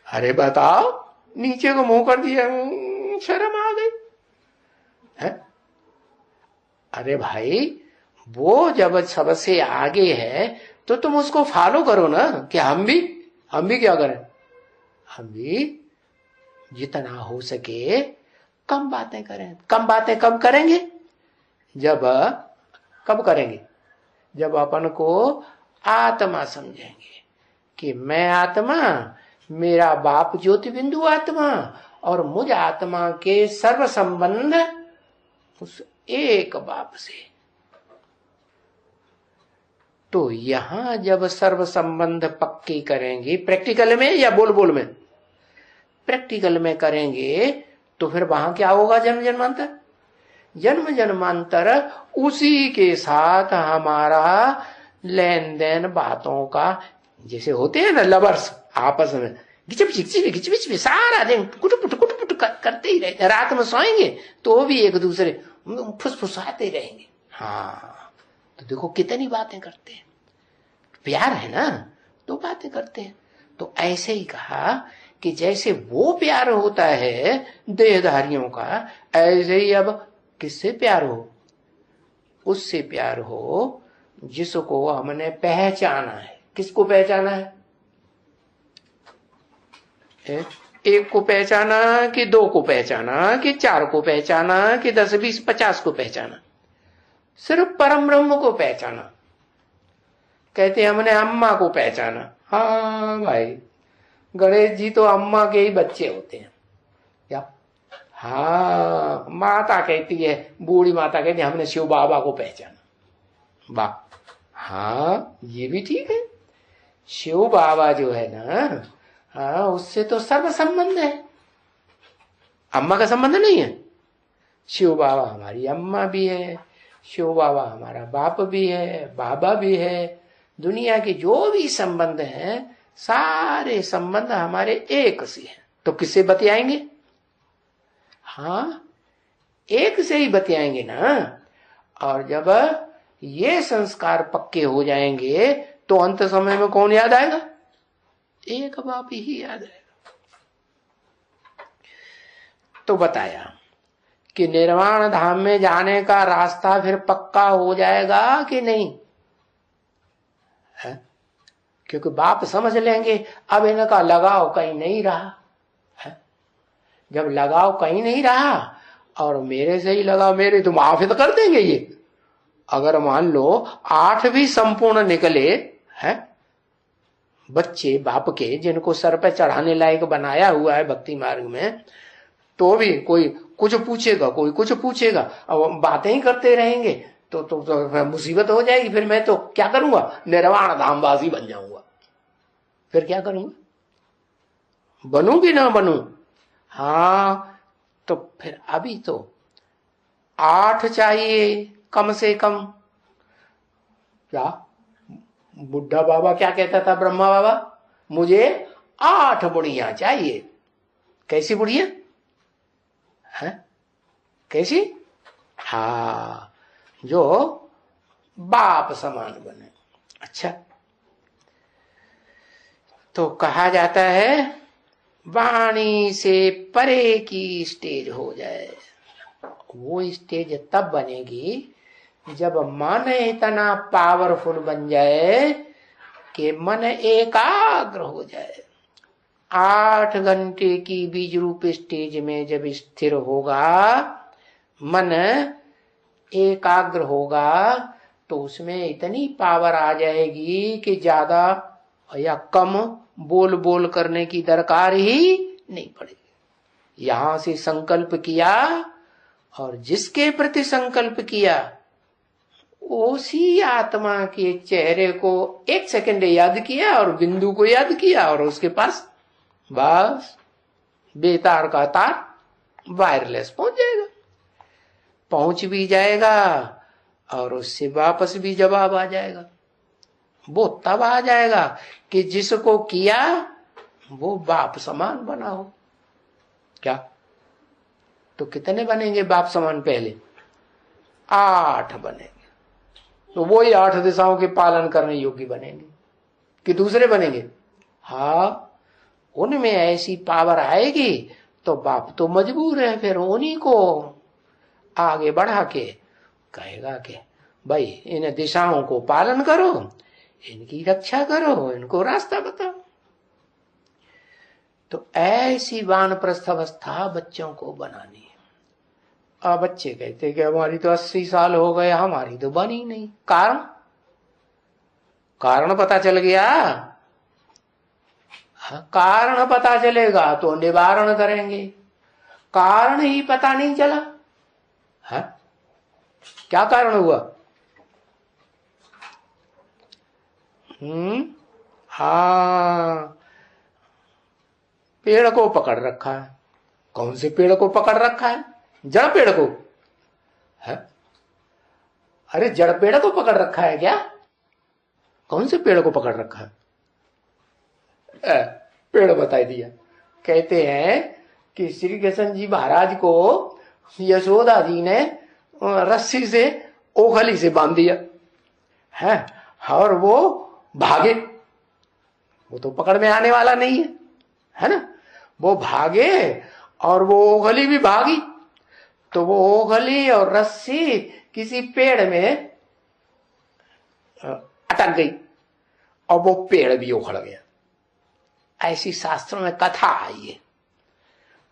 अरे बताओ, नीचे को मुंह कर दिया, शर्म आ गई है? अरे भाई, वो जब सबसे आगे है तो तुम उसको फॉलो करो ना। कि हम भी क्या करें? हम भी जितना हो सके कम बातें करें। कम बातें कब करेंगे? कब करेंगे? जब अपन को आत्मा समझेंगे कि मैं आत्मा, मेरा बाप ज्योति बिंदु आत्मा और मुझ आत्मा के सर्व संबंध उस एक बाप से। तो यहां जब सर्व संबंध पक्के करेंगे, प्रैक्टिकल में या बोल बोल में, प्रैक्टिकल में करेंगे, तो फिर वहां क्या होगा? जन्म जन्मांतर। जन्म जन्मांतर उसी के साथ हमारा लेन देन बातों का, जैसे होते हैं ना लवर्स आपस में घिच सारा दिन कुट करते ही रहते, रात में सोएंगे तो भी एक दूसरे फुसफुसाते रहेंगे। हाँ, तो देखो कितनी बातें करते हैं, प्यार है ना तो बातें करते हैं। तो ऐसे ही कहा कि जैसे वो प्यार होता है देहधारियों का, ऐसे ही अब किससे प्यार हो? उससे प्यार हो जिसको हमने पहचाना है। किसको पहचाना है? एक को पहचाना कि दो को पहचाना कि चार को पहचाना कि 10 20 50 को पहचाना? सिर्फ परम ब्रह्म को पहचाना। कहते हमने अम्मा को पहचाना। हाँ भाई, गणेश जी तो अम्मा के ही बच्चे होते हैं क्या? हाँ, माता कहती है, बूढ़ी माता कहती है हमने शिव बाबा को पहचाना। वाह, हाँ ये भी ठीक है। शिव बाबा जो है ना, हाँ उससे तो सर्व संबंध है, अम्मा का संबंध नहीं है। शिव बाबा हमारी अम्मा भी है, शिव बाबा हमारा बाप भी है, बाबा भी है। दुनिया के जो भी संबंध हैं सारे संबंध हमारे एक से हैं। तो किससे बतियाएंगे? हाँ, एक से ही बतियाएंगे ना। और जब ये संस्कार पक्के हो जाएंगे तो अंत समय में कौन याद आएगा? एक बाप ही याद आएगा। तो बताया कि निर्वाण धाम में जाने का रास्ता फिर पक्का हो जाएगा कि नहीं है? क्योंकि बाप समझ लेंगे अब इनका लगाव कहीं नहीं रहा है। जब लगाव कहीं नहीं रहा और मेरे से ही लगाव, मेरे तो माफी तो कर देंगे ये। अगर मान लो 8 भी संपूर्ण निकले हैं बच्चे बाप के, जिनको सर पे चढ़ाने लायक बनाया हुआ है भक्ति मार्ग में, तो भी कोई कुछ पूछेगा, कोई कुछ पूछेगा, अब बातें ही करते रहेंगे तो मुसीबत हो जाएगी। फिर मैं तो क्या करूंगा? निर्वाण धामवासी बन जाऊंगा। फिर क्या करूंगा? बनूंगी ना बनूं? हाँ, तो फिर अभी तो 8 चाहिए कम से कम। क्या बुढ़ा बाबा क्या कहता था? ब्रह्मा बाबा, मुझे 8 बुढ़िया चाहिए। कैसी बुढ़िया है? कैसी? हाँ, जो बाप समान बने। अच्छा, तो कहा जाता है वाणी से परे की स्टेज हो जाए। वो स्टेज तब बनेगी जब मन इतना पावरफुल बन जाए कि मन एकाग्र हो जाए। 8 घंटे की बीज रूप स्टेज में जब स्थिर होगा, मन एकाग्र होगा, तो उसमें इतनी पावर आ जाएगी कि ज्यादा या कम बोल बोल करने की दरकार ही नहीं पड़ेगी। यहां से संकल्प किया और जिसके प्रति संकल्प किया उसी आत्मा के चेहरे को 1 सेकंड याद किया और बिंदु को याद किया और उसके पास बस बेतार का तार वायरलेस पहुंच जाएगा। पहुंच भी जाएगा और उससे वापस भी जवाब आ जाएगा। वो तब आ जाएगा कि जिसको किया वो बाप समान बना हो। क्या? तो कितने बनेंगे बाप समान? पहले 8 बनेंगे। तो वही 8 दिशाओं के पालन करने योग्य बनेंगे कि दूसरे बनेंगे? हाँ, उनमें ऐसी पावर आएगी तो बाप तो मजबूर है फिर उन्हीं को आगे बढ़ा के कहेगा कि भाई इन दिशाओं को पालन करो, इनकी रक्षा करो, इनको रास्ता बताओ। तो ऐसी वानप्रस्थ अवस्था बच्चों को बनानी है। अब बच्चे कहते कि हमारी तो 80 साल हो गए, हमारी तो बनी नहीं। कारण कारण पता चल गया, कारण पता चलेगा तो निवारण करेंगे। कारण ही पता नहीं चला, है क्या कारण हुआ? हाँ, पेड़ को पकड़ रखा है। कौन से पेड़ को पकड़ रखा है? जड़ पेड़ को है। अरे जड़ पेड़ को पकड़ रखा है क्या? कौन से पेड़ को पकड़ रखा है? पेड़ बता दिया। कहते हैं कि श्री कृष्ण जी महाराज को यशोदा जी ने रस्सी से ओखली से बांध दिया है, और वो भागे। वो तो पकड़ में आने वाला नहीं है ना। वो भागे और वो ओखली भी भागी, तो वो ओखली और रस्सी किसी पेड़ में अटक गई और वो पेड़ भी उखड़ गया। ऐसी शास्त्रों में कथा आई है।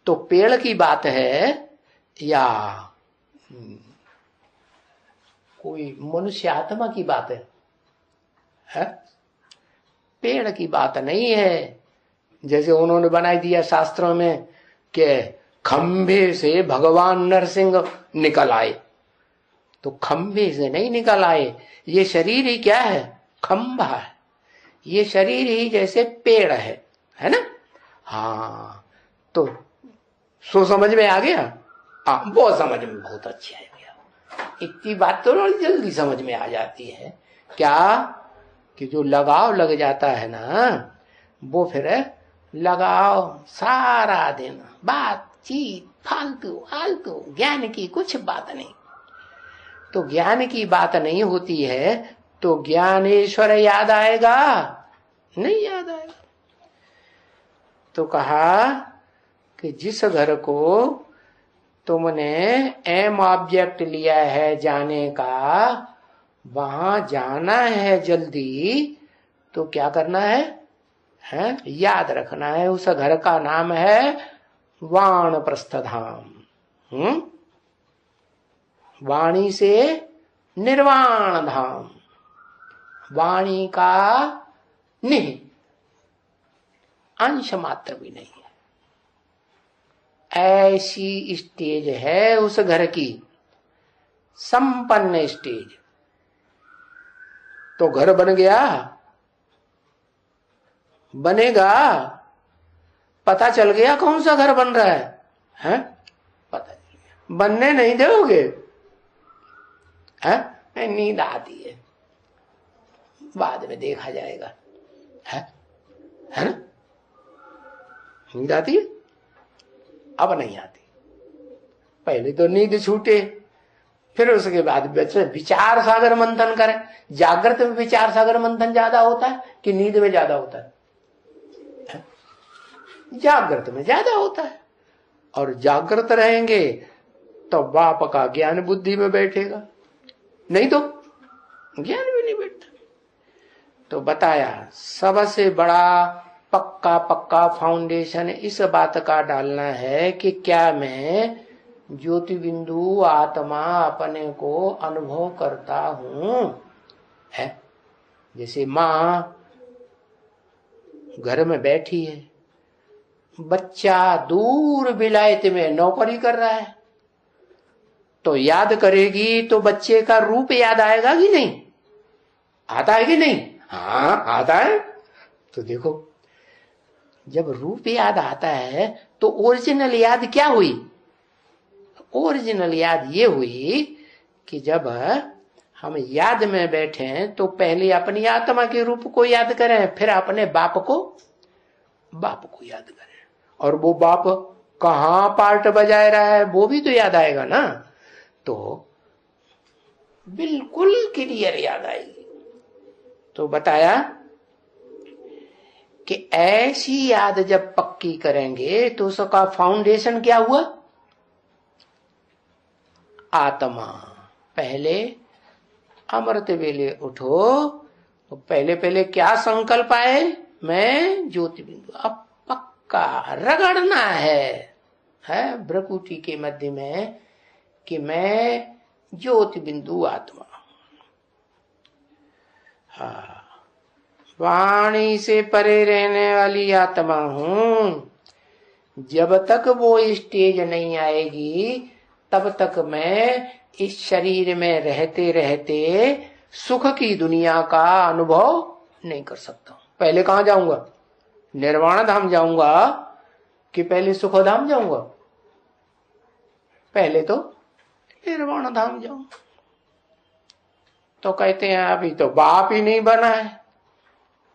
तो पेड़ की बात है या कोई मनुष्य आत्मा की बात है? पेड़ की बात नहीं है। जैसे उन्होंने बनाई दिया शास्त्रों में कि खंभे से भगवान नरसिंह निकल आए, तो खंभे से नहीं निकल आए। ये शरीर ही क्या है? खंभा है। ये शरीर ही जैसे पेड़ है ना। हाँ, तो सो समझ में आ गया। हाँ, वो समझ में बहुत अच्छा है गया। इतनी बात तो बड़ी जल्दी समझ में आ जाती है। क्या कि जो लगाव लग जाता है ना, वो फिर लगाव सारा दिन बातचीत फालतू फालतू, ज्ञान की कुछ बात नहीं। तो ज्ञान की बात नहीं होती है तो ज्ञानेश्वर याद आएगा? नहीं याद आएगा। तो कहा कि जिस घर को तुमने एम ऑब्जेक्ट लिया है जाने का, वहां जाना है जल्दी, तो क्या करना है? याद रखना है। उस घर का नाम है वानप्रस्थ धाम। वाणी से निर्वाण धाम। वाणी का नहीं, अंश मात्र भी नहीं है। ऐसी स्टेज है उस घर की, संपन्न स्टेज। तो घर बन गया, बनेगा, पता चल गया कौन सा घर बन रहा है? पता चल गया। बनने नहीं दोगे? नींद आती है, बाद में देखा जाएगा, है ना। नींद आती है, अब नहीं आती। पहले तो नींद छूटे, फिर उसके बाद विचार सागर मंथन करें। जागृत में विचार सागर मंथन ज्यादा होता है कि नींद में ज्यादा होता है? जागृत में ज्यादा होता है। और जागृत रहेंगे तो बाप का ज्ञान बुद्धि में बैठेगा, नहीं तो ज्ञान भी नहीं बैठता। तो बताया सबसे बड़ा पक्का फाउंडेशन इस बात का डालना है कि क्या मैं ज्योति बिंदु आत्मा अपने को अनुभव करता हूं, है। जैसे मां घर में बैठी है, बच्चा दूर विलायत में नौकरी कर रहा है, तो याद करेगी तो बच्चे का रूप याद आएगा कि नहीं? आता है कि नहीं? हाँ आता है। तो देखो, जब रूप याद आता है तो ओरिजिनल याद क्या हुई? ओरिजिनल याद ये हुई कि जब हम याद में बैठे तो पहले अपनी आत्मा के रूप को याद करें, फिर अपने बाप को याद करें। और वो बाप कहाँ पार्ट बजाए रहा है वो भी तो याद आएगा ना। तो बिल्कुल क्लियर याद आएगी। तो बताया कि ऐसी याद जब पक्की करेंगे तो उसका फाउंडेशन क्या हुआ? आत्मा। पहले अमृत वेले उठो तो पहले क्या संकल्प आए? मैं ज्योति बिंदु। अब पक्का रगड़ना है भ्रकुटी के मध्य में कि मैं ज्योति बिंदु आत्मा। हाँ, वाणी से परे रहने वाली आत्मा हूं। जब तक वो स्टेज नहीं आएगी तब तक मैं इस शरीर में रहते रहते सुख की दुनिया का अनुभव नहीं कर सकता। पहले कहां जाऊंगा? निर्वाण धाम जाऊंगा कि पहले सुख धाम जाऊंगा? पहले तो निर्वाण धाम जाऊंगा। तो कहते हैं अभी तो बाप ही नहीं बना है,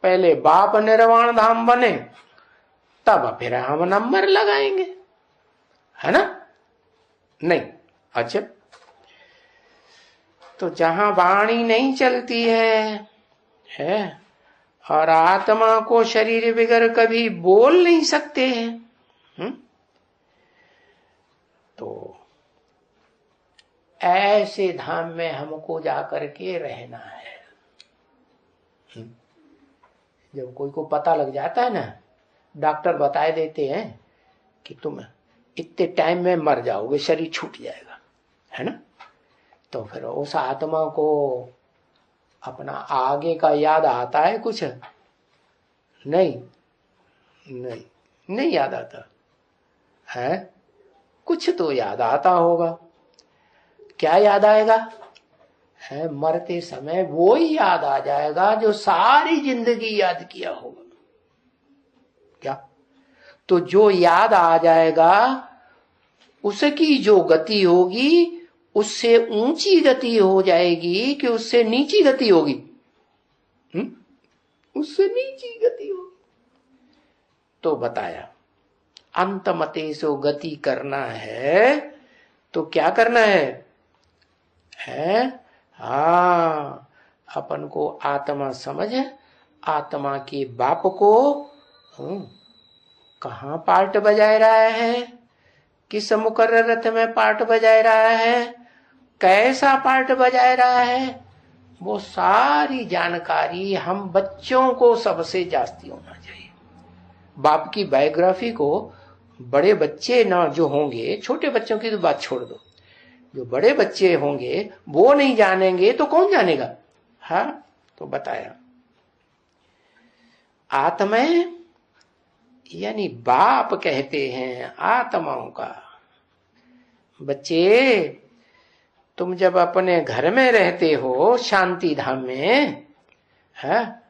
पहले बाप निर्वाण धाम बने तब फिर हम नंबर लगाएंगे, है ना? नहीं। अच्छा, तो जहां वाणी नहीं चलती है और आत्मा को शरीर बगैर कभी बोल नहीं सकते हैं, तो ऐसे धाम में हमको जाकर के रहना है। जब कोई को पता लग जाता है ना, डॉक्टर बताए देते हैं कि तुम इतने टाइम में मर जाओगे, शरीर छूट जाएगा, है ना? तो फिर उस आत्मा को अपना आगे का याद आता है कुछ? नहीं नहीं नहीं याद आता है। कुछ तो याद आता होगा। क्या याद आएगा? है मरते समय वो ही याद आ जाएगा जो सारी जिंदगी याद किया होगा। क्या? तो जो याद आ जाएगा उसकी जो गति होगी उससे ऊंची गति हो जाएगी कि उससे नीची गति होगी? उससे नीची गति होगी। तो बताया अंतमते सो गति करना है तो क्या करना है? हाँ, अपन को आत्मा समझ, आत्मा के बाप को कहाँ पार्ट बजाए रहा है, किस मुकर्रर रथ में पार्ट बजाए रहा है, कैसा पार्ट बजाए रहा है, वो सारी जानकारी हम बच्चों को सबसे जास्ती होना चाहिए। बाप की बायोग्राफी को बड़े बच्चे ना जो होंगे, छोटे बच्चों की तो बात छोड़ दो, जो बड़े बच्चे होंगे वो नहीं जानेंगे तो कौन जानेगा? हाँ, तो बताया आत्मा यानी बाप कहते हैं आत्माओं का। बच्चे, तुम जब अपने घर में रहते हो शांति धाम में, है,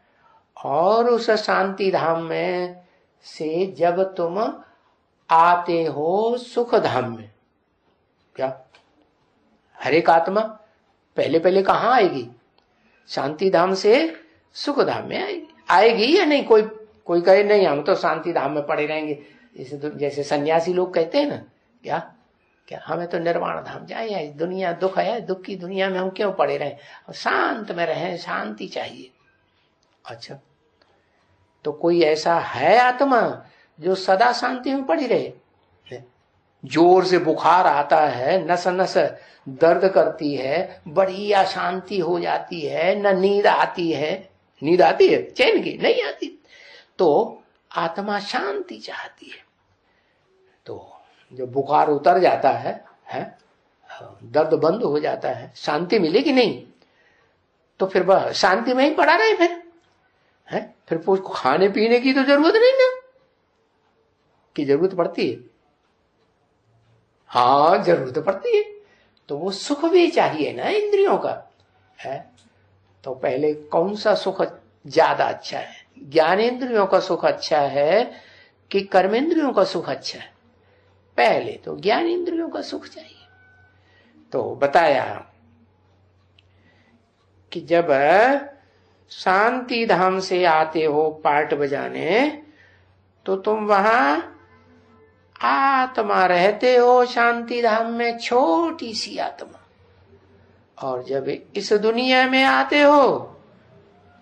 और उस शांति धाम में से जब तुम आते हो सुख धाम में, क्या हर एक आत्मा पहले पहले कहाँ आएगी? शांति धाम से सुख धाम में आएगी या नहीं? कोई कहे नहीं हम तो शांति धाम में पड़े रहेंगे, जैसे सन्यासी लोग कहते हैं ना, क्या हमें तो निर्वाण धाम जाए, दुनिया दुख है, दुख की दुनिया में हम क्यों पड़े रहें, शांत में रहें, शांति चाहिए। अच्छा, तो कोई ऐसा है आत्मा जो सदा शांति में पड़ी रहे? जोर से बुखार आता है, नस नस दर्द करती है, बड़ी अशांति हो जाती है, न नींद आती है। नींद आती है चैन की? नहीं आती। तो आत्मा शांति चाहती है। तो जब बुखार उतर जाता है, दर्द बंद हो जाता है, शांति मिलेगी नहीं? तो फिर वह शांति में ही पड़ा रहे फिर खाने पीने की तो जरूरत नहीं ना, कि जरूरत पड़ती है? हाँ, जरूरत पड़ती है। तो वो सुख भी चाहिए ना इंद्रियों का, है? तो पहले कौन सा सुख ज्यादा अच्छा है? ज्ञानेंद्रियों का सुख अच्छा है कि कर्मेंद्रियों का सुख अच्छा है? पहले तो ज्ञानेंद्रियों का सुख चाहिए। तो बताया कि जब शांति धाम से आते हो पार्ट बजाने तो तुम वहां आत्मा रहते हो शांति धाम में, छोटी सी आत्मा, और जब इस दुनिया में आते हो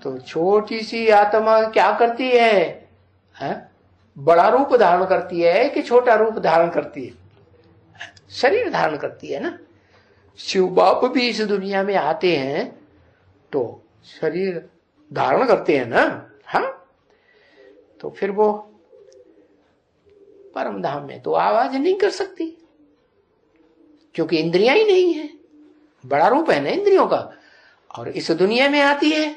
तो छोटी सी आत्मा क्या करती है? बड़ा रूप धारण करती है कि छोटा रूप धारण करती है? शरीर धारण करती है ना। शिव बाप भी इस दुनिया में आते हैं तो शरीर धारण करते हैं ना। हाँ, तो फिर वो परम धाम में तो आवाज नहीं कर सकती क्योंकि इंद्रियां ही नहीं है, बड़ा रूप है ना इंद्रियों का, और इस दुनिया में आती है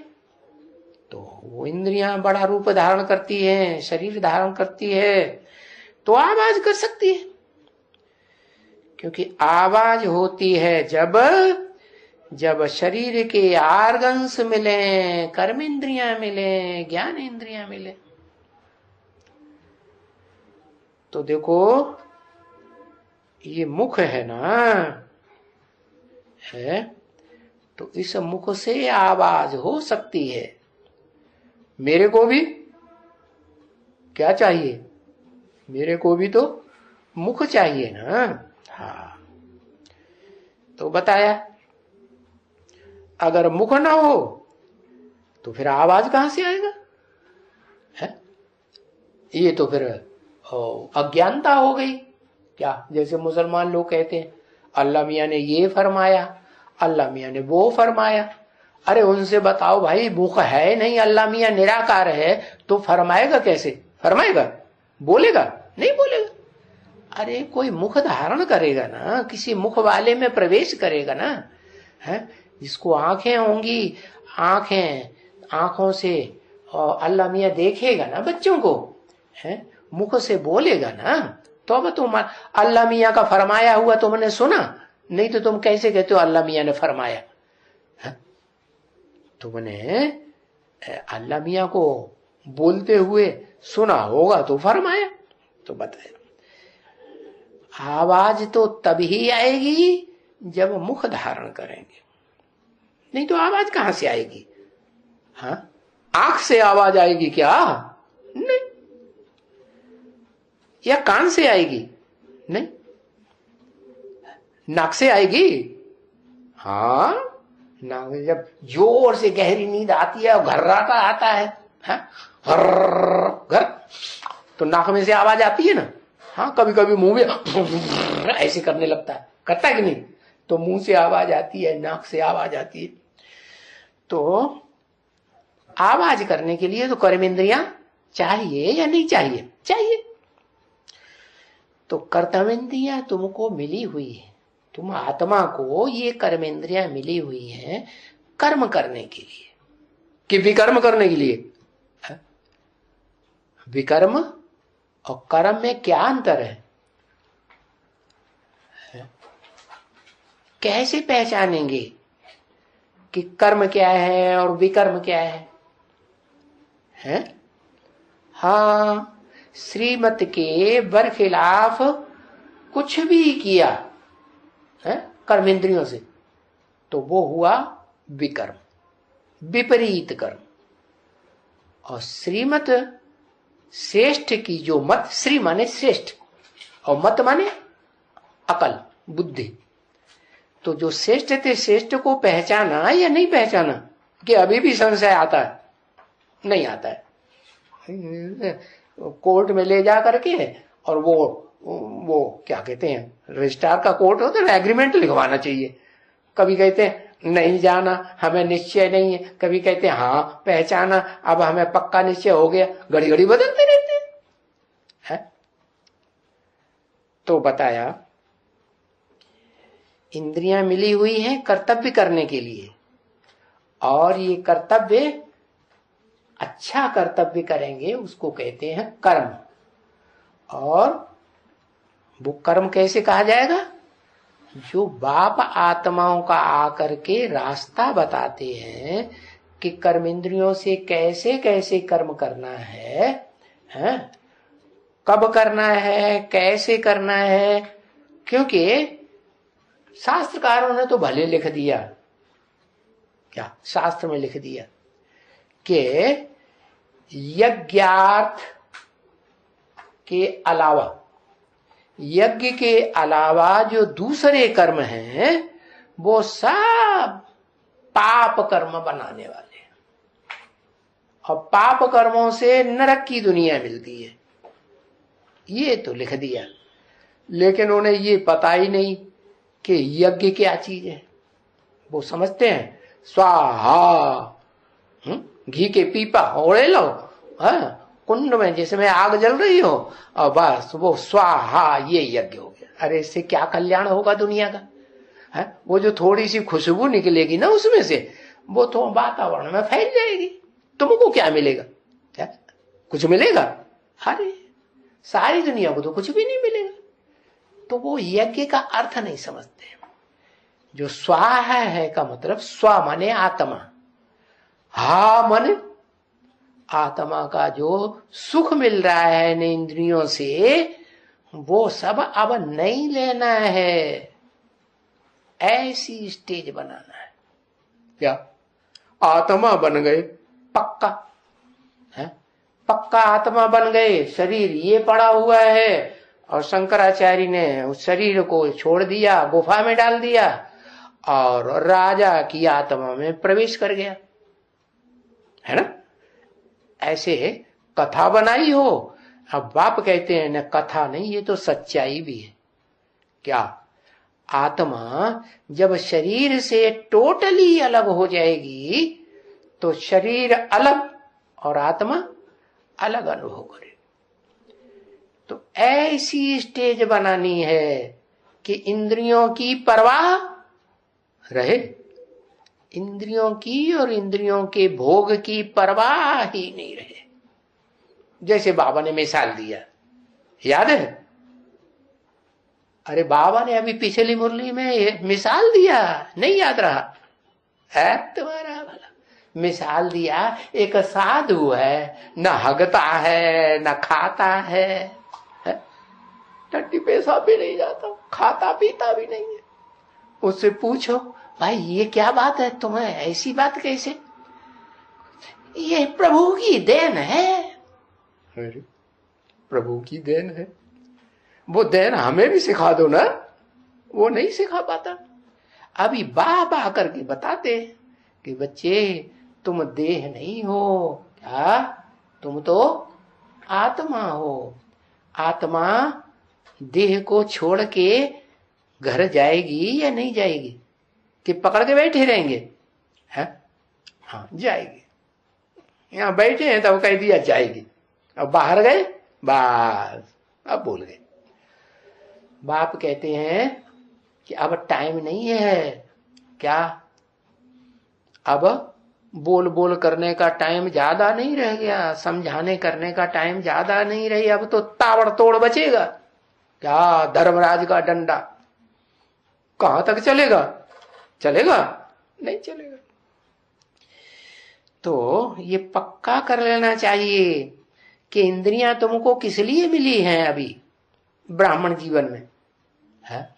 तो वो इंद्रियां बड़ा रूप धारण करती हैं, शरीर धारण करती है, तो आवाज कर सकती है। क्योंकि आवाज होती है जब शरीर के आर्गन्स मिले, कर्म इंद्रियां मिले, ज्ञान इंद्रियां मिले। तो देखो ये मुख है ना, है, तो इस मुख से आवाज हो सकती है। मेरे को भी क्या चाहिए? मेरे को भी तो मुख चाहिए ना। हाँ, तो बताया अगर मुख ना हो तो फिर आवाज कहां से आएगा? है, ये तो फिर अज्ञानता हो गई। क्या, जैसे मुसलमान लोग कहते हैं अल्लाह मियां ने ये फरमाया, अल्लाह मियां ने वो फरमाया। अरे उनसे बताओ भाई, मुख है नहीं, अल्लाह मियां निराकार है, तो फरमाएगा कैसे? फरमाएगा? बोलेगा? नहीं बोलेगा। अरे कोई मुख धारण करेगा ना, किसी मुख वाले में प्रवेश करेगा ना, है, जिसको आंखें होंगी, आंखों से अल्लाह मियां देखेगा ना बच्चों को, है, मुख से बोलेगा ना। तो अब तुम अल्लाह मियां का फरमाया हुआ तुमने सुना, नहीं तो तुम कैसे कहते हो अल्लाह मियां ने फरमाया? तुमने अल्लाह मियां को बोलते हुए सुना होगा तो फरमाया। तो बताया आवाज तो तभी आएगी जब मुख धारण करेंगे, नहीं तो आवाज कहां से आएगी? हाँ, आंख से आवाज आएगी क्या? नहीं। या कान से आएगी? नहीं। नाक से आएगी? हाँ, नाक जब जोर से गहरी नींद आती है और घर्राटा आता है, घर, तो नाक में से आवाज आती है ना। हाँ, कभी कभी मुंह में ऐसे करने लगता है, करता है कि नहीं? तो मुंह से आवाज आती है, नाक से आवाज आती है। तो आवाज करने के लिए तो कर्मेंद्रियां चाहिए या नहीं चाहिए? चाहिए। तो कर्तव्येंद्रियां तुमको मिली हुई है, तुम आत्मा को ये कर्मेंद्रियां मिली हुई हैं कर्म करने के लिए कि विकर्म करने के लिए? विकर्म और कर्म में क्या अंतर है? कैसे पहचानेंगे कि कर्म क्या है और विकर्म क्या है? हाँ, श्रीमत के बरखिलाफ कुछ भी किया है कर्मेंद्रियों से तो वो हुआ विकर्म, विपरीत कर्म। और श्रीमत श्रेष्ठ की जो मत, श्री माने श्रेष्ठ और मत माने अकल, बुद्धि। तो जो श्रेष्ठ थे, श्रेष्ठ को पहचाना या नहीं पहचाना? कि अभी भी संशय आता है? नहीं आता है। कोर्ट में ले जा करके और वो क्या कहते हैं, रजिस्ट्रार का कोर्ट होता है ना, एग्रीमेंट लिखवाना चाहिए। कभी कहते हैं नहीं जाना, हमें निश्चय नहीं है, कभी कहते हैं हाँ पहचाना, अब हमें पक्का निश्चय हो गया, घड़ी घड़ी बदलते रहते हैं। तो बताया इंद्रियां मिली हुई हैं कर्तव्य करने के लिए, और ये कर्तव्य अच्छा कर्तव्य करेंगे उसको कहते हैं कर्म। और वो कर्म कैसे कहा जाएगा? जो बाप आत्माओं का आकर के रास्ता बताते हैं कि कर्म इंद्रियों से कैसे कैसे कर्म करना है, कब करना है, कैसे करना है। क्योंकि शास्त्रकारों ने तो भले लिख दिया, क्या शास्त्र में लिख दिया कि यज्ञार्थ के अलावा, यज्ञ के अलावा जो दूसरे कर्म हैं वो सब पाप कर्म बनाने वाले हैं, और पाप कर्मों से नरक की दुनिया मिलती है, ये तो लिख दिया। लेकिन उन्हें ये पता ही नहीं कि यज्ञ क्या चीज है। वो समझते हैं स्वाहा, घी के पीपा ओढ़े लो, कुंड में जिसमें आग जल रही हो, और बस वो स्वाहा, ये यज्ञ हो गया। अरे इससे क्या कल्याण होगा दुनिया का? वो जो थोड़ी सी खुशबू निकलेगी ना उसमें से, वो तो वातावरण में फैल जाएगी, तुमको क्या मिलेगा? क्या कुछ मिलेगा? अरे सारी दुनिया को तो कुछ भी नहीं मिलेगा। तो वो यज्ञ का अर्थ नहीं समझते। जो स्वाहा है का मतलब स्व माने आत्मा, हा मन आत्मा का जो सुख मिल रहा है इन इंद्रियों से, वो सब अब नहीं लेना है। ऐसी स्टेज बनाना है। क्या आत्मा बन गए पक्का है? पक्का आत्मा बन गए, शरीर ये पड़ा हुआ है और शंकराचार्य ने उस शरीर को छोड़ दिया, गुफा में डाल दिया और राजा की आत्मा में प्रवेश कर गया, है ना? ऐसे कथा बनाई हो। अब बाप कहते हैं न कथा नहीं, ये तो सच्चाई भी है। क्या आत्मा जब शरीर से टोटली अलग हो जाएगी तो शरीर अलग और आत्मा अलग अनुभव करे। तो ऐसी स्टेज बनानी है कि इंद्रियों की परवाह रहे, इंद्रियों की और इंद्रियों के भोग की परवाह ही नहीं रहे। जैसे बाबा ने मिसाल दिया, याद है? अरे बाबा ने अभी पिछली मुरली में मिसाल दिया, नहीं याद रहा? है तुम्हारा भला। मिसाल दिया, एक साधु है, न हगता है न खाता है, टट्टी पेशाब भी नहीं जाता, खाता पीता भी नहीं है। उससे पूछो भाई ये क्या बात है, तुम्हें ऐसी बात कैसे? ये प्रभु की देन है। अरे प्रभु की देन है, वो देन हमें भी सिखा दो ना। वो नहीं सिखा पाता। अभी बाबा करके बताते कि बच्चे तुम देह नहीं हो, क्या तुम तो आत्मा हो। आत्मा देह को छोड़ के घर जाएगी या नहीं जाएगी? कि पकड़ के बैठे रहेंगे? है? हाँ जाएगी। यहाँ बैठे हैं तो कह दिया जाएगी, अब बाहर गए बस अब बोल गए। बाप कहते हैं कि अब टाइम नहीं है। क्या? अब बोल बोल करने का टाइम ज्यादा नहीं रह गया, समझाने करने का टाइम ज्यादा नहीं रही। अब तो ताबड़तोड़ बचेगा। क्या धर्मराज का डंडा कहां तक चलेगा? चलेगा? नहीं चलेगा। तो ये पक्का कर लेना चाहिए कि इंद्रियां तुमको किस लिए मिली हैं अभी ब्राह्मण जीवन में, है?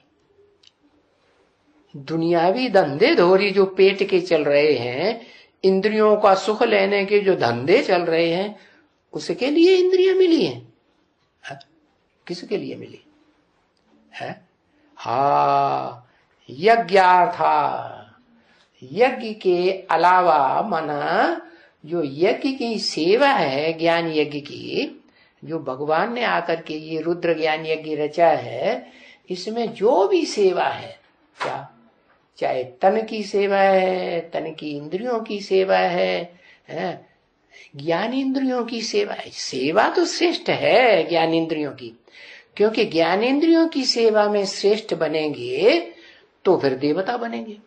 दुनियावी धंधे धोरी जो पेट के चल रहे हैं, इंद्रियों का सुख लेने के जो धंधे चल रहे हैं, उसके लिए इंद्रियां मिली हैं, है? किसके लिए मिली है? हाँ यज्ञार्था। यज्ञ के अलावा माना जो यज्ञ की सेवा है, ज्ञान यज्ञ की, जो भगवान ने आकर के ये रुद्र ज्ञान यज्ञ रचा है, इसमें जो भी सेवा है, क्या चाहे तन की सेवा है, तन की इंद्रियों की सेवा है, ज्ञान इंद्रियों की सेवा है। सेवा तो श्रेष्ठ है ज्ञान इंद्रियों की, क्योंकि ज्ञान इंद्रियों की सेवा में श्रेष्ठ बनेंगे तो फिर देवता बनेंगे।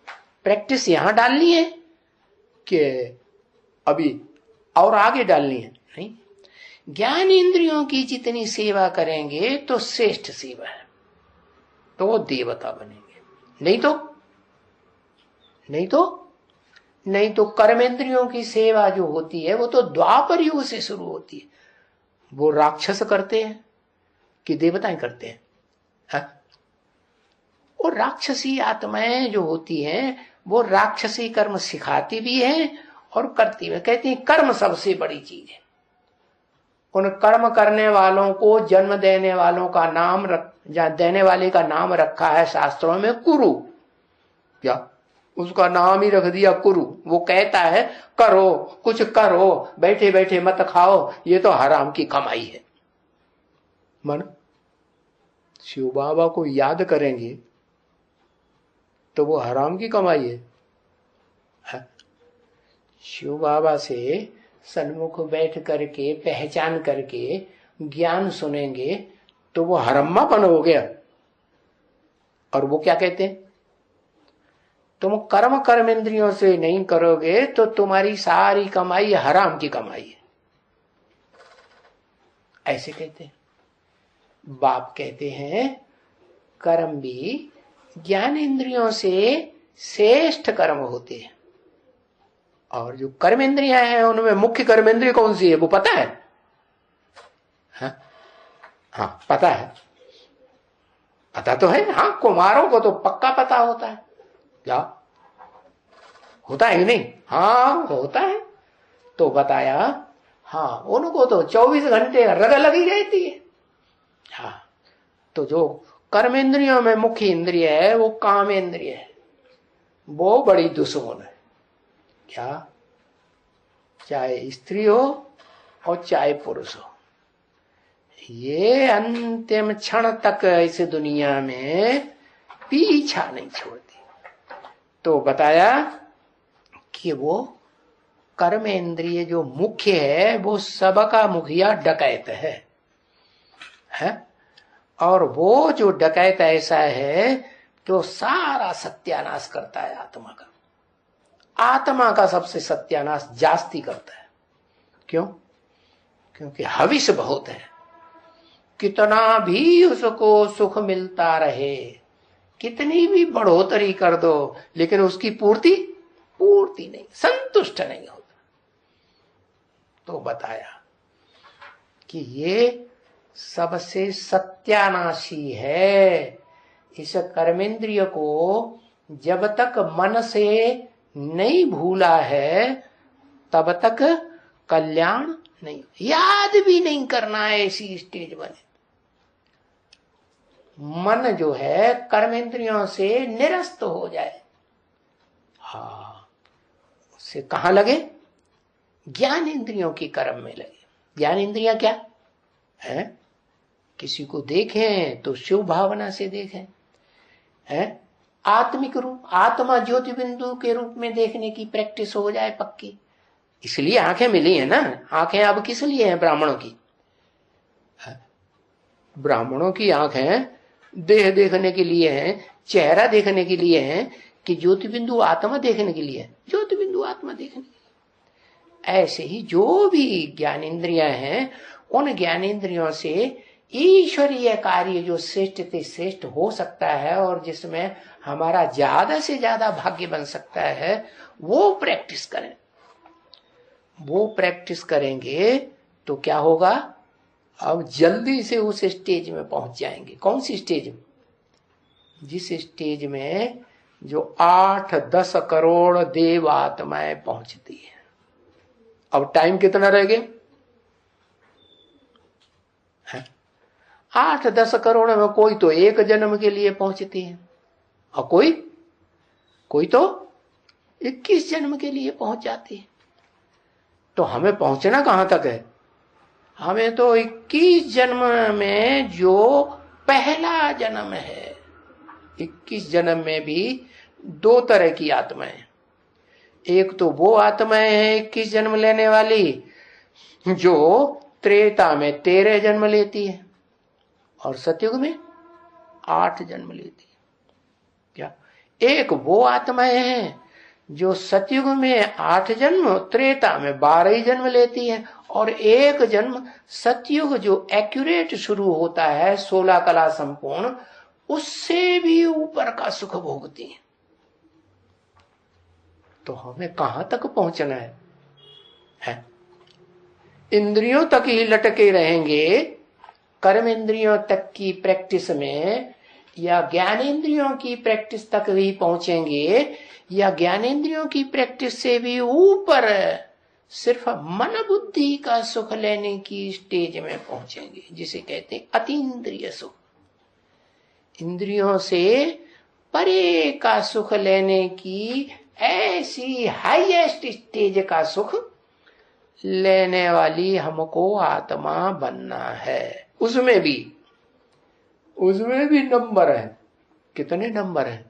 प्रैक्टिस यहां डालनी है कि अभी और आगे डालनी है? नहीं, ज्ञान इंद्रियों की जितनी सेवा करेंगे तो श्रेष्ठ सेवा है, तो देवता बनेंगे। नहीं तो कर्मेंद्रियों की सेवा जो होती है वो तो द्वापर युग से शुरू होती है। वो राक्षस करते हैं कि देवताएं करते हैं, है? और राक्षसी आत्माएं जो होती हैं वो राक्षसी कर्म सिखाती भी है और करती है। कहती है कर्म सबसे बड़ी चीज है। उन कर्म करने वालों को जन्म देने वालों का नाम देने वाले का नाम रखा है शास्त्रों में कुरु। क्या उसका नाम ही रख दिया कुरु। वो कहता है करो, कुछ करो, बैठे बैठे मत खाओ, ये तो हराम की कमाई है। मन शिव बाबा को याद करेंगे तो वो हराम की कमाई है। शिव बाबा से सन्मुख बैठ करके पहचान करके ज्ञान सुनेंगे तो वो हरम्मापन हो गया। और वो क्या कहते हैं? तुम कर्म इंद्रियों से नहीं करोगे तो तुम्हारी सारी कमाई हराम की कमाई है, ऐसे कहते हैं। बाप कहते हैं कर्म भी ज्ञान इंद्रियों से श्रेष्ठ कर्म होते हैं, और जो कर्म इंद्रियां हैं उनमें मुख्य कर्म इंद्रिय कौन सी है वो पता है? हाँ पता है, पता तो है। हाँ, कुमारों को तो पक्का पता होता है। क्या होता है कि नहीं? हाँ होता है। तो बताया, हाँ उनको तो 24 घंटे रग लगी रहती है। हाँ, तो जो कर्म इंद्रियों में मुख्य इंद्रिय है वो काम इंद्रिय है, वो बड़ी दुश्मन है। क्या? चाहे स्त्री हो और चाहे पुरुष हो, ये अंतिम क्षण तक इस दुनिया में पीछा नहीं छोड़ती। तो बताया कि वो कर्म इंद्रिय जो मुख्य है वो सबका मुखिया डकैत है? और वो जो डकैत ऐसा है जो सारा सत्यानाश करता है आत्मा का। आत्मा का सबसे सत्यानाश जास्ती करता है। क्यों? क्योंकि हविष बहुत है। कितना भी उसको सुख मिलता रहे, कितनी भी बढ़ोतरी कर दो, लेकिन उसकी पूर्ति नहीं, संतुष्ट नहीं होता। तो बताया कि ये सबसे सत्यानाशी है। इस कर्मेंद्रिय को जब तक मन से नहीं भूला है तब तक कल्याण नहीं, याद भी नहीं करना है ऐसी स्टेज बने। मन जो है कर्मेंद्रियों से निरस्त हो जाए, हाँ, उससे कहां लगे? ज्ञान इंद्रियों की कर्म में लगे। ज्ञान इंद्रियां क्या है? किसी को देखें तो शिव भावना से देखें, है आत्मिक रूप, आत्मा ज्योति बिंदु के रूप में देखने की प्रैक्टिस हो जाए पक्की। इसलिए आंखें मिली है ना। आंखें अब किस लिए हैं? ब्राह्मणों की। ब्राह्मणों की आंखें देह देखने के लिए हैं, चेहरा देखने के लिए हैं, कि ज्योति बिंदु आत्मा देखने के लिए? ज्योति बिंदु आत्मा देखने के लिए। ऐसे ही जो भी ज्ञानेंद्रियां हैं, उन ज्ञानेंद्रियों से ईश्वरीय कार्य जो श्रेष्ठ से श्रेष्ठ हो सकता है और जिसमें हमारा ज्यादा से ज्यादा भाग्य बन सकता है, वो प्रैक्टिस करें। वो प्रैक्टिस करेंगे तो क्या होगा? अब जल्दी से उस स्टेज में पहुंच जाएंगे। कौन सी स्टेज? जिस स्टेज में जो 8-10 करोड़ देव आत्माएं पहुंचती है। अब टाइम कितना रह गया? 8-10 करोड़ में कोई तो एक जन्म के लिए पहुंचती है और कोई तो 21 जन्म के लिए पहुंच जाती है। तो हमें पहुंचना कहां तक है? हमें तो 21 जन्म में जो पहला जन्म है, 21 जन्म में भी 2 तरह की आत्माएं। एक तो वो आत्माएं हैं 21 जन्म लेने वाली जो त्रेता में 13 जन्म लेती है और सतयुग में 8 जन्म लेती है। क्या? एक वो आत्माएं हैं जो सतयुग में 8 जन्म, त्रेता में 12 जन्म लेती है, और एक जन्म सतयुग जो एक्यूरेट शुरू होता है 16 कला संपूर्ण, उससे भी ऊपर का सुख भोगती है। तो हमें कहां तक पहुंचना है? इंद्रियों तक ही लटके रहेंगे, कर्म इंद्रियों तक की प्रैक्टिस में, या ज्ञानेंद्रियों की प्रैक्टिस तक ही पहुंचेंगे, या ज्ञानेंद्रियों की प्रैक्टिस से भी ऊपर सिर्फ मन बुद्धि का सुख लेने की स्टेज में पहुंचेंगे, जिसे कहते हैं अतीन्द्रिय सुख। इंद्रियों से परे का सुख लेने की ऐसी हाईएस्ट स्टेज का सुख लेने वाली हमको आत्मा बनना है। उसमें भी नंबर है। कितने नंबर हैं?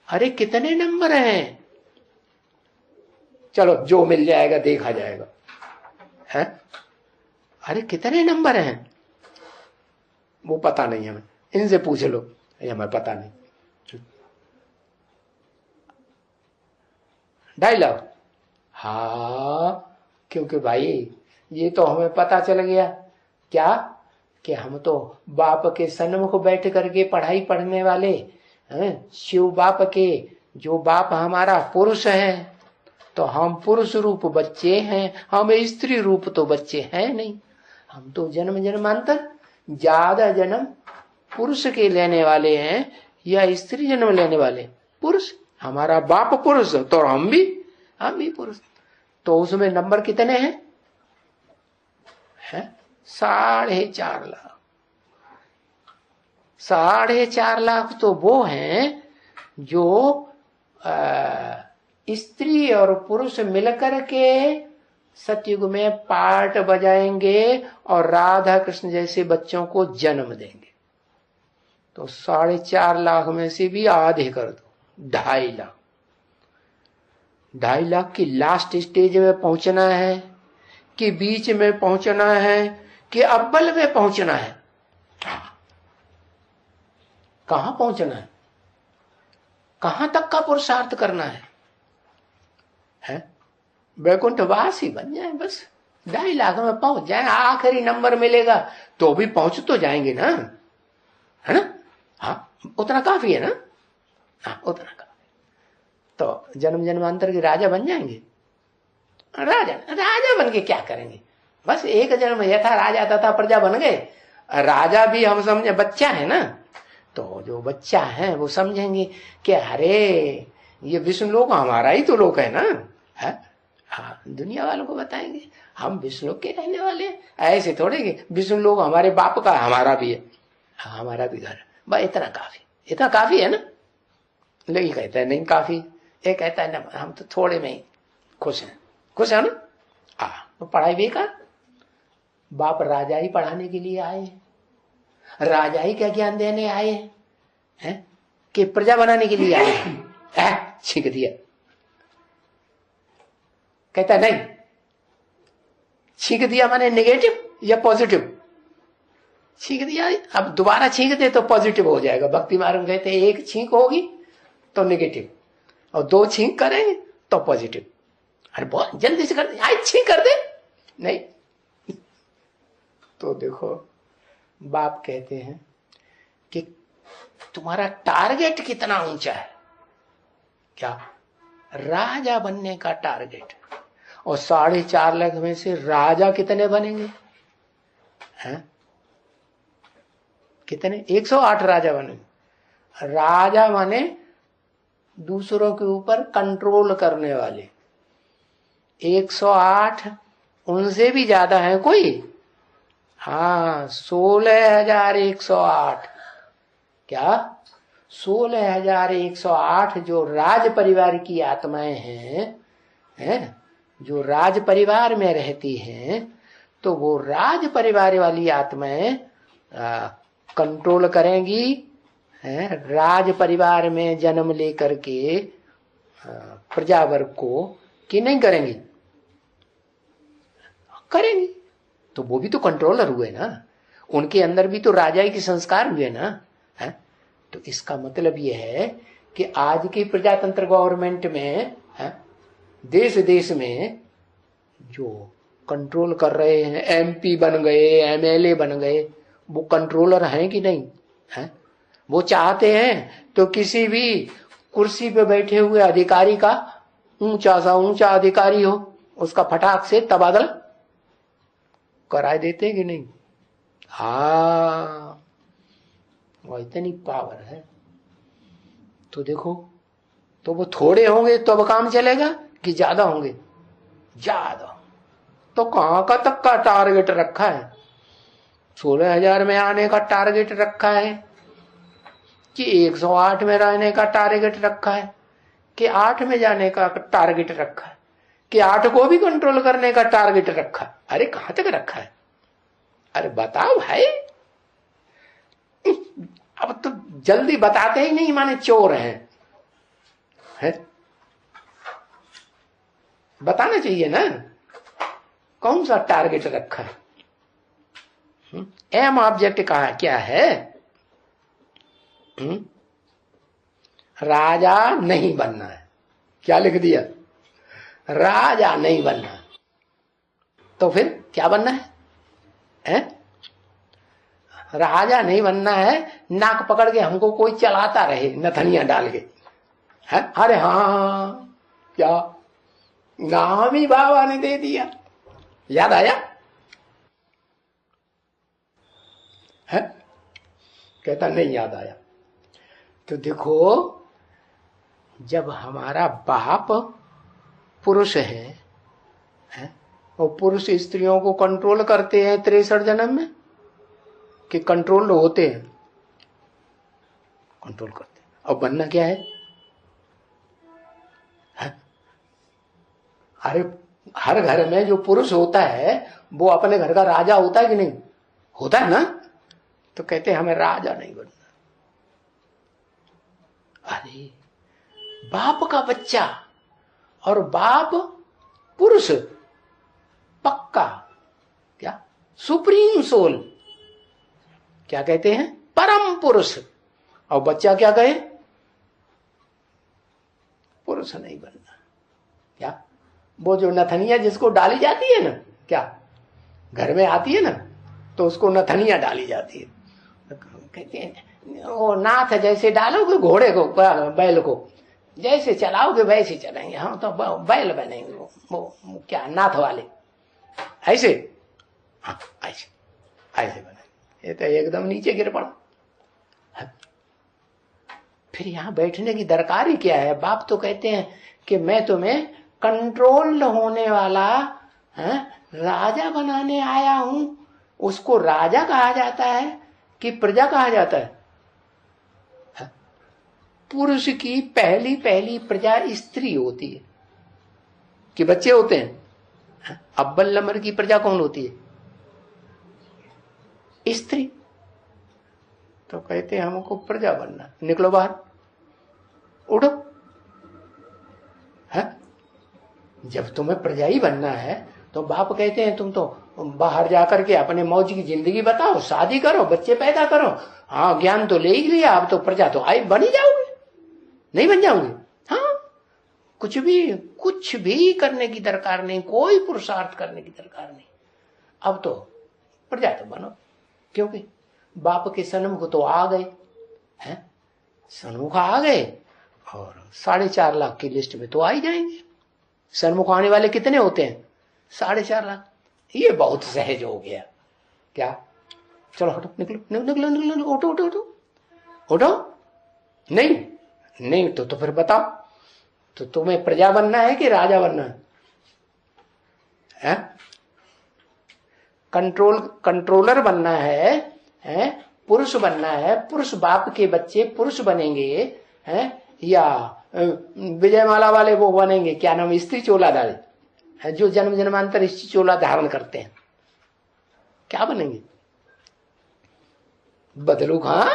अरे कितने नंबर हैं? चलो जो मिल जाएगा देखा जाएगा। अरे कितने नंबर हैं वो पता नहीं हमें, इनसे पूछ लो, हमें पता नहीं। डायलॉग। हाँ, क्योंकि भाई ये तो हमें पता चल गया क्या कि हम तो बाप के सन्मुख बैठ करके पढ़ाई पढ़ने वाले हैं, शिव बाप के, जो बाप हमारा पुरुष है, तो हम पुरुष रूप बच्चे हैं, हम स्त्री रूप तो बच्चे हैं नहीं। हम तो जन्म जन्मांतर ज्यादा जन्म पुरुष के लेने वाले हैं या स्त्री जन्म लेने वाले? पुरुष। हमारा बाप पुरुष तो हम भी पुरुष। तो उसमें नंबर कितने हैं? 4.5 लाख। 4.5 लाख तो वो हैं जो स्त्री और पुरुष मिलकर के सतयुग में पार्ट बजाएंगे और राधा कृष्ण जैसे बच्चों को जन्म देंगे। तो 4.5 लाख में से भी आधे कर दो, 2.5 लाख। 2.5 लाख की लास्ट स्टेज में पहुंचना है कि बीच में पहुंचना है कि अव्वल में पहुंचना है? कहां पहुंचना है? कहां तक का पुरुषार्थ करना है? वैकुंठवास ही बन जाए बस, 2.5 लाख में पहुंच जाए, आखिरी नंबर मिलेगा तो भी पहुंच तो जाएंगे ना, है ना? हाँ, उतना काफी है ना? हाँ, उतना काफी। तो जन्म जन्मांतर के राजा बन जाएंगे। राजा बन के क्या करेंगे? बस एक जन्म यथा राजा तथा प्रजा बन गए। राजा भी हम समझे बच्चा है ना, तो जो बच्चा है वो समझेंगे कि अरे ये विष्णु लोक हमारा ही तो लोक है ना, है? हाँ, दुनिया वालों को बताएंगे हम विष्णु लोक के रहने वाले हैं। ऐसे थोड़े कि विष्णु लोक हमारे बाप का, हमारा भी है। हाँ, हमारा भी घर। बस इतना काफी है ना? लेकिन कहता है नहीं काफी। एक कहता है ना हम तो थोड़े में ही खुश है ना? तो पढ़ाई बेकार। बाप राजा ही पढ़ाने के लिए आए हैं, राजा ही क्या ज्ञान देने आए हैं कि प्रजा बनाने के लिए आए हैं? छींक दिया। कहता नहीं, छींक दिया माने नेगेटिव या पॉजिटिव? छींक दिया, अब दोबारा छींक दे तो पॉजिटिव हो जाएगा। भक्ति मार्ग कहते हैं एक छींक होगी तो नेगेटिव और 2 छींक करेंगे तो पॉजिटिव। अरे बहुत जल्दी से कर दे, आज छींक कर दे नहीं। तो देखो बाप कहते हैं कि तुम्हारा टारगेट कितना ऊंचा है? क्या? राजा बनने का टारगेट। और 4.5 लाख में से राजा कितने बनेंगे? हैं? कितने? 108 राजा बनेंगे। राजा माने दूसरों के ऊपर कंट्रोल करने वाले। 108 उनसे भी ज्यादा है कोई? हाँ, 16,108। क्या? 16,108 जो राज परिवार की आत्माएं हैं, जो राज परिवार में रहती हैं, तो वो राज परिवार वाली आत्माएं कंट्रोल करेंगी, राज परिवार में जन्म लेकर के प्रजावर्ग को, कि नहीं करेंगी? करेंगी। तो वो भी तो कंट्रोलर हुए ना, उनके अंदर भी तो राजाई के संस्कार हुए ना, है? तो इसका मतलब ये है कि आज की प्रजातंत्र गवर्नमेंट में, देश देश में जो कंट्रोल कर रहे हैं, एमपी बन गए, एमएलए बन गए, वो कंट्रोलर हैं कि नहीं? है? वो चाहते हैं तो किसी भी कुर्सी पे बैठे हुए अधिकारी का, ऊंचा अधिकारी हो, उसका फटाक से तबादला करा देते कि नहीं? हाँ, वो इतनी पावर है। तो देखो, तो वो थोड़े होंगे तो अब काम चलेगा कि ज्यादा होंगे? ज्यादा। तो कहां का तक का टारगेट रखा है? 16,000 में आने का टारगेट रखा है कि 108 में रहने का टारगेट रखा है कि 8 में जाने का टारगेट रखा है कि 8 को भी कंट्रोल करने का टारगेट रखा? अरे कहां तक रखा है? अरे बताओ भाई। अब तो जल्दी बताते ही नहीं, माने चोर हैं, है? बताना चाहिए ना कौन सा टारगेट रखा है। एम ऑब्जेक्ट कहा क्या है? राजा नहीं बनना है। क्या लिख दिया? राजा नहीं बनना। तो फिर क्या बनना है? राजा नहीं बनना है, नाक पकड़ के हमको कोई चलाता रहे नथनिया डाल के, है? अरे हाँ, क्या नाम ही बाबा ने दे दिया, याद आया है? कहता नहीं याद आया। तो देखो, जब हमारा बाप पुरुष है और पुरुष स्त्रियों को कंट्रोल करते हैं 63 जन्म में, कि कंट्रोल होते हैं, कंट्रोल करते हैं। और बनना क्या है? अरे हर घर में जो पुरुष होता है वो अपने घर का राजा होता है कि नहीं? होता है ना? तो कहते हैं हमें राजा नहीं बनना। अरे बाप का बच्चा और बाप पुरुष पक्का, क्या सुप्रीम सोल, क्या कहते हैं? परम पुरुष। और बच्चा क्या कहे? पुरुष नहीं बनना। क्या वो जो नथनिया जिसको डाली जाती है ना, क्या घर में आती है ना, तो उसको नथनिया डाली जाती है। कहते हैं वो नाथ जैसे डालोगे घोड़े को, बैल को जैसे चलाओगे वैसे चलेंगे हम, तो बैल बनेंगे वो क्या नाथ वाले, ऐसे। हाँ ऐसे ऐसे बने। ये तो एकदम नीचे गिर पड़ा। फिर यहां बैठने की दरकार ही क्या है? बाप तो कहते हैं कि मैं तुम्हें कंट्रोल होने वाला राजा बनाने आया हूं। उसको राजा कहा जाता है कि प्रजा कहा जाता है? पुरुष की पहली पहली प्रजा स्त्री होती है कि बच्चे होते हैं? अव्वल नंबर की प्रजा कौन होती है? स्त्री। तो कहते हैं हमको प्रजा बनना, निकलो बाहर, उठो। है जब तुम्हें प्रजा ही बनना है तो बाप कहते हैं तुम तो बाहर जाकर के अपने मौज की जिंदगी बताओ, शादी करो, बच्चे पैदा करो। हाँ ज्ञान तो ले ही लिया, अब तो प्रजा तो आई बन ही जाओगे, नहीं बन जाओगे? हाँ कुछ भी करने की दरकार नहीं, कोई पुरुषार्थ करने की दरकार नहीं। अब तो प्रजा तो बनो, क्योंकि बाप के सन्मुख तो आ गए हैं, सन्मुख आ गए और 4.5 लाख की लिस्ट में तो आ ही जाएंगे। सन्मुख आने वाले कितने होते हैं? 4.5 लाख। ये बहुत सहज हो गया। क्या चलो हटो, निकलो निकलो निकलो, उठो उठो उठो उठो। नहीं तो फिर बताओ, तो तुम्हें प्रजा बनना है कि राजा बनना है? कंट्रोलर बनना है? पुरुष बनना है? पुरुष बाप के बच्चे पुरुष बनेंगे हैं, या विजयमाला वाले वो बनेंगे, क्या नाम, स्त्री चोला डाले है, जो जन्म जन्मांतर स्त्री चोला धारण करते हैं, क्या बनेंगे? बदलू कहां?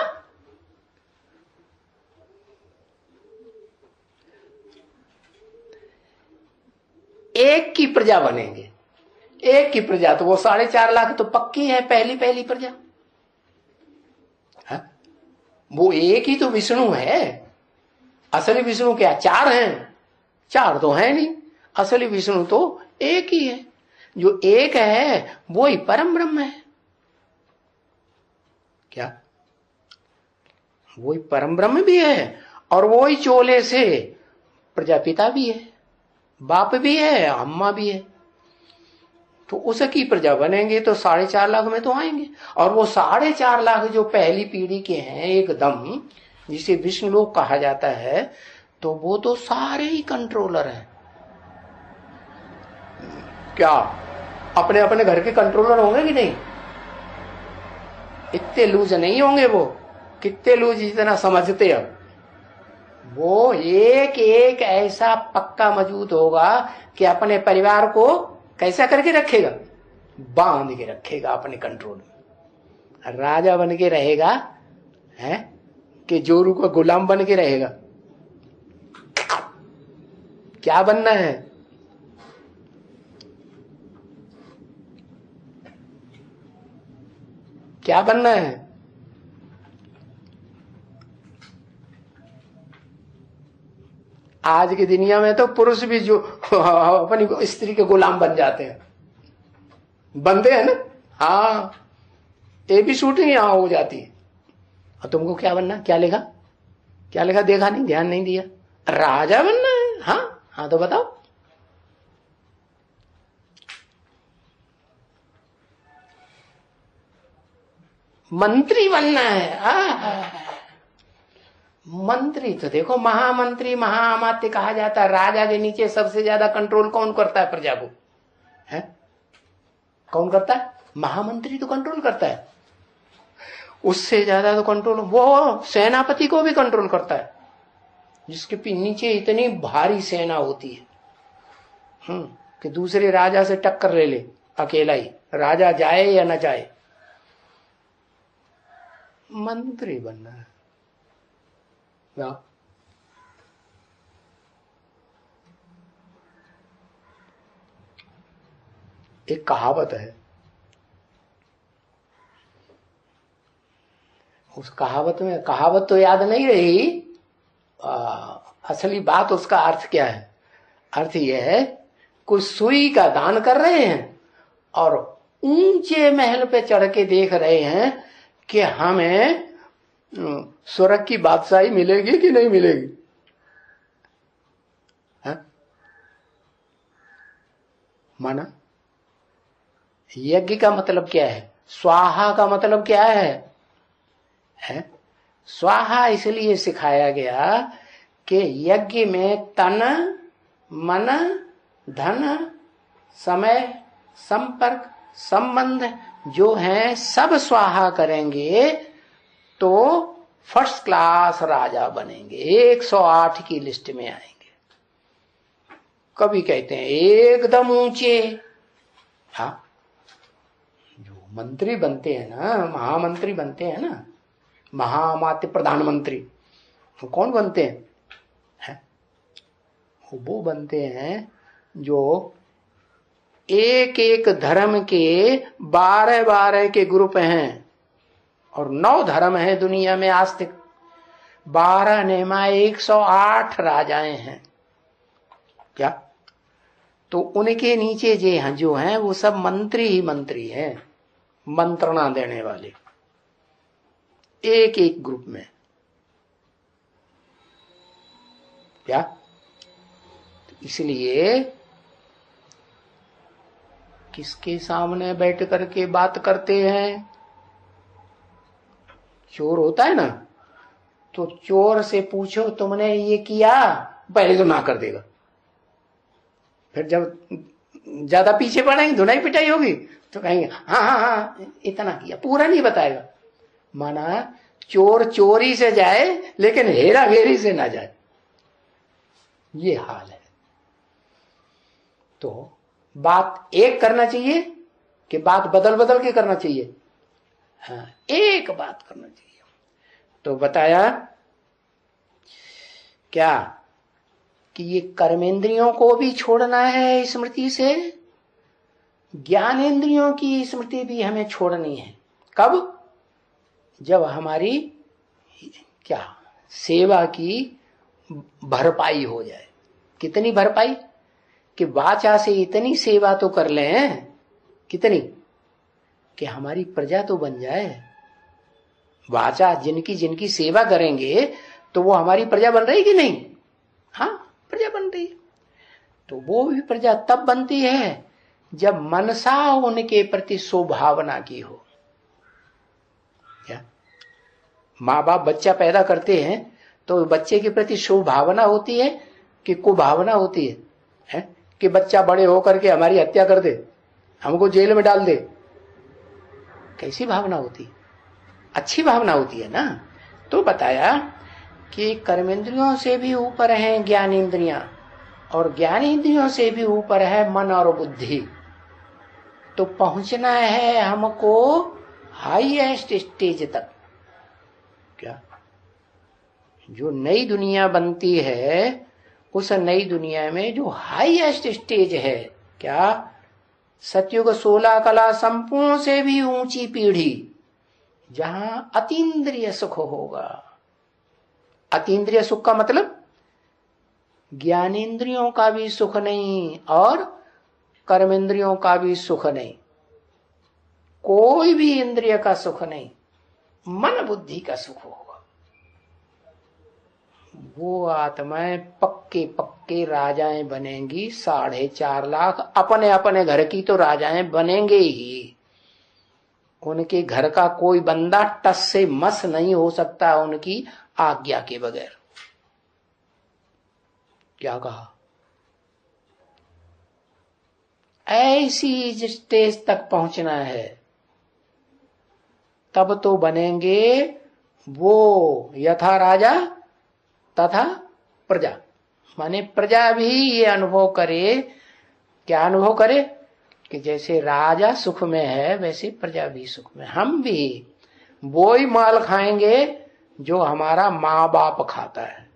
एक की प्रजा बनेंगे, एक की प्रजा। तो वो 4.5 लाख तो पक्की है, पहली पहली प्रजा है? वो एक ही तो विष्णु है। असली विष्णु क्या 4 हैं? 4 तो है नहीं, असली विष्णु तो एक ही है। जो एक है वो ही परम ब्रह्म है। क्या वो ही परम ब्रह्म भी है और वो ही चोले से प्रजापिता भी है, बाप भी है, अम्मा भी है। तो उसकी प्रजा बनेंगे तो 4.5 लाख में तो आएंगे। और वो 4.5 लाख जो पहली पीढ़ी के हैं एकदम, जिसे विष्णु लोक कहा जाता है, तो वो तो सारे ही कंट्रोलर हैं। क्या अपने अपने घर के कंट्रोलर होंगे कि नहीं? इतने लूज नहीं होंगे वो, कितने लूज इतना समझते। अब वो एक एक ऐसा पक्का मजबूत होगा कि अपने परिवार को कैसा करके रखेगा? बांध के रखेगा अपने कंट्रोल में। राजा बन के रहेगा है कि जोरू का गुलाम बन के रहेगा? क्या बनना है? क्या बनना है? आज की दुनिया में तो पुरुष भी जो अपनी स्त्री के गुलाम बन जाते हैं, बनते हैं ना। हाँ, ये भी शूटिंग यहां हो जाती है। और तुमको क्या बनना, क्या लिखा, क्या लिखा, देखा नहीं, ध्यान नहीं दिया, राजा बनना है। हाँ हाँ, तो बताओ। मंत्री बनना है। मंत्री तो देखो, महामंत्री महाअमात्य कहा जाता है। राजा के नीचे सबसे ज्यादा कंट्रोल कौन करता है प्रजा को, है? कौन करता है? महामंत्री तो कंट्रोल करता है। उससे ज्यादा तो कंट्रोल वो सेनापति को भी कंट्रोल करता है, जिसके नीचे इतनी भारी सेना होती है कि दूसरे राजा से टक्कर ले ले अकेला ही, राजा जाए या न जाए। मंत्री बनना है। एक कहावत है, उस कहावत में, कहावत तो याद नहीं रही, असली बात उसका अर्थ क्या है? अर्थ यह है, कुछ सुई का दान कर रहे हैं और ऊंचे महल पे चढ़ के देख रहे हैं कि हमें स्वर्ग की बादशाही मिलेगी कि नहीं मिलेगी। है? माना यज्ञ का मतलब क्या है, स्वाहा का मतलब क्या है? स्वाहा इसलिए सिखाया गया कि यज्ञ में तन मन धन समय संपर्क संबंध जो है सब स्वाहा करेंगे तो फर्स्ट क्लास राजा बनेंगे, 108 की लिस्ट में आएंगे। कभी कहते हैं एकदम ऊंचे। हाँ, जो मंत्री बनते हैं ना, महामंत्री बनते हैं ना, महामात्य प्रधानमंत्री, वो कौन बनते हैं? वो बनते हैं जो एक एक धर्म के 12-12 के ग्रुप हैं और 9 धर्म है दुनिया में आस्तिक, 12 नेमा 108 राजाएं हैं। क्या? तो उनके नीचे जो हैं वो सब मंत्री ही मंत्री हैं, मंत्रणा देने वाले, एक एक ग्रुप में। क्या? इसलिए किसके सामने बैठ करके बात करते हैं? चोर होता है ना, तो चोर से पूछो तुमने ये किया, पहले तो ना कर देगा, फिर जब ज्यादा पीछे पड़ेंगे, धुनाई पिटाई होगी तो कहेंगे हाँ हाँ हाँ इतना किया, पूरा नहीं बताएगा। माना चोर चोरी से जाए लेकिन हेरा फेरी से ना जाए, ये हाल है। तो बात एक करना चाहिए कि बात बदल बदल के करना चाहिए? हाँ, एक बात करना चाहिए। तो बताया क्या कि ये कर्मेंद्रियों को भी छोड़ना है स्मृति से, ज्ञानेंद्रियों की स्मृति भी हमें छोड़नी है। कब? जब हमारी क्या सेवा की भरपाई हो जाए। कितनी भरपाई? कि वाचा से इतनी सेवा तो कर लें, कितनी कि हमारी प्रजा तो बन जाए। वाचा जिनकी जिनकी सेवा करेंगे तो वो हमारी प्रजा बन रही कि नहीं? हाँ, प्रजा बन रही है। तो वो भी प्रजा तब बनती है जब मनसा उनके प्रति सौभावना की हो। क्या? माँ बाप बच्चा पैदा करते हैं तो बच्चे के प्रति सौभावना होती है कि कुभावना होती है? कि बच्चा बड़े होकर के हमारी हत्या कर दे, हमको जेल में डाल दे। कैसी भावना होती? अच्छी भावना होती है ना। तो बताया कि कर्मेंद्रियों से भी ऊपर है ज्ञानेंद्रियां और ज्ञानेंद्रियों से भी ऊपर है मन और बुद्धि। तो पहुंचना है हमको हाईएस्ट स्टेज तक। क्या? जो नई दुनिया बनती है उस नई दुनिया में जो हाईएस्ट स्टेज है, क्या? सतयुग 16 कला संपूर्ण से भी ऊंची पीढ़ी, जहां अतीन्द्रिय सुख होगा। अतीन्द्रिय सुख का मतलब ज्ञानेंद्रियों का भी सुख नहीं और कर्मेंद्रियों का भी सुख नहीं, कोई भी इंद्रिय का सुख नहीं, मन बुद्धि का सुख होगा। वो आत्माएं पक्के पक्के राजाएं बनेंगी, 4.5 लाख अपने अपने घर की तो राजाएं बनेंगे ही। उनके घर का कोई बंदा टस से मस नहीं हो सकता उनकी आज्ञा के बगैर। क्या कहा? ऐसी स्टेज तक पहुंचना है, तब तो बनेंगे वो यथा राजा तथा प्रजा। माने प्रजा भी ये अनुभव करे, क्या अनुभव करे कि जैसे राजा सुख में है वैसे प्रजा भी सुख में। हम भी वो ही माल खाएंगे जो हमारा माँ बाप खाता है,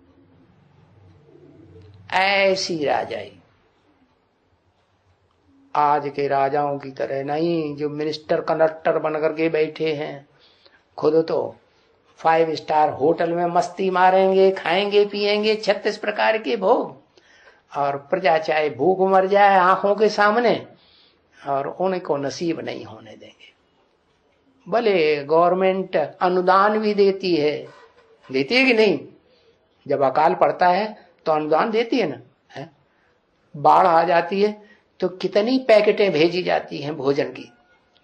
ऐसी राजाई। आज के राजाओं की तरह नहीं जो मिनिस्टर कंडक्टर बनकर के बैठे हैं, खुद तो 5 स्टार होटल में मस्ती मारेंगे, खाएंगे पिएंगे 36 प्रकार के भोग, और प्रजा चाहे भूख मर जाए आंखों के सामने और उनको नसीब नहीं होने देंगे। भले गवर्नमेंट अनुदान भी देती है कि नहीं? जब अकाल पड़ता है तो अनुदान देती है ना, है? बाढ़ आ जाती है तो कितनी पैकेटें भेजी जाती हैं भोजन की,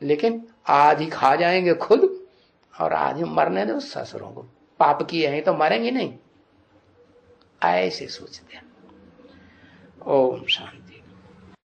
लेकिन आधी खा जाएंगे खुद और आधी मरने दो ससुरों को। पाप किए हैं तो मरेंगे नहीं, ऐसे सोचते हैं। ओम शांति।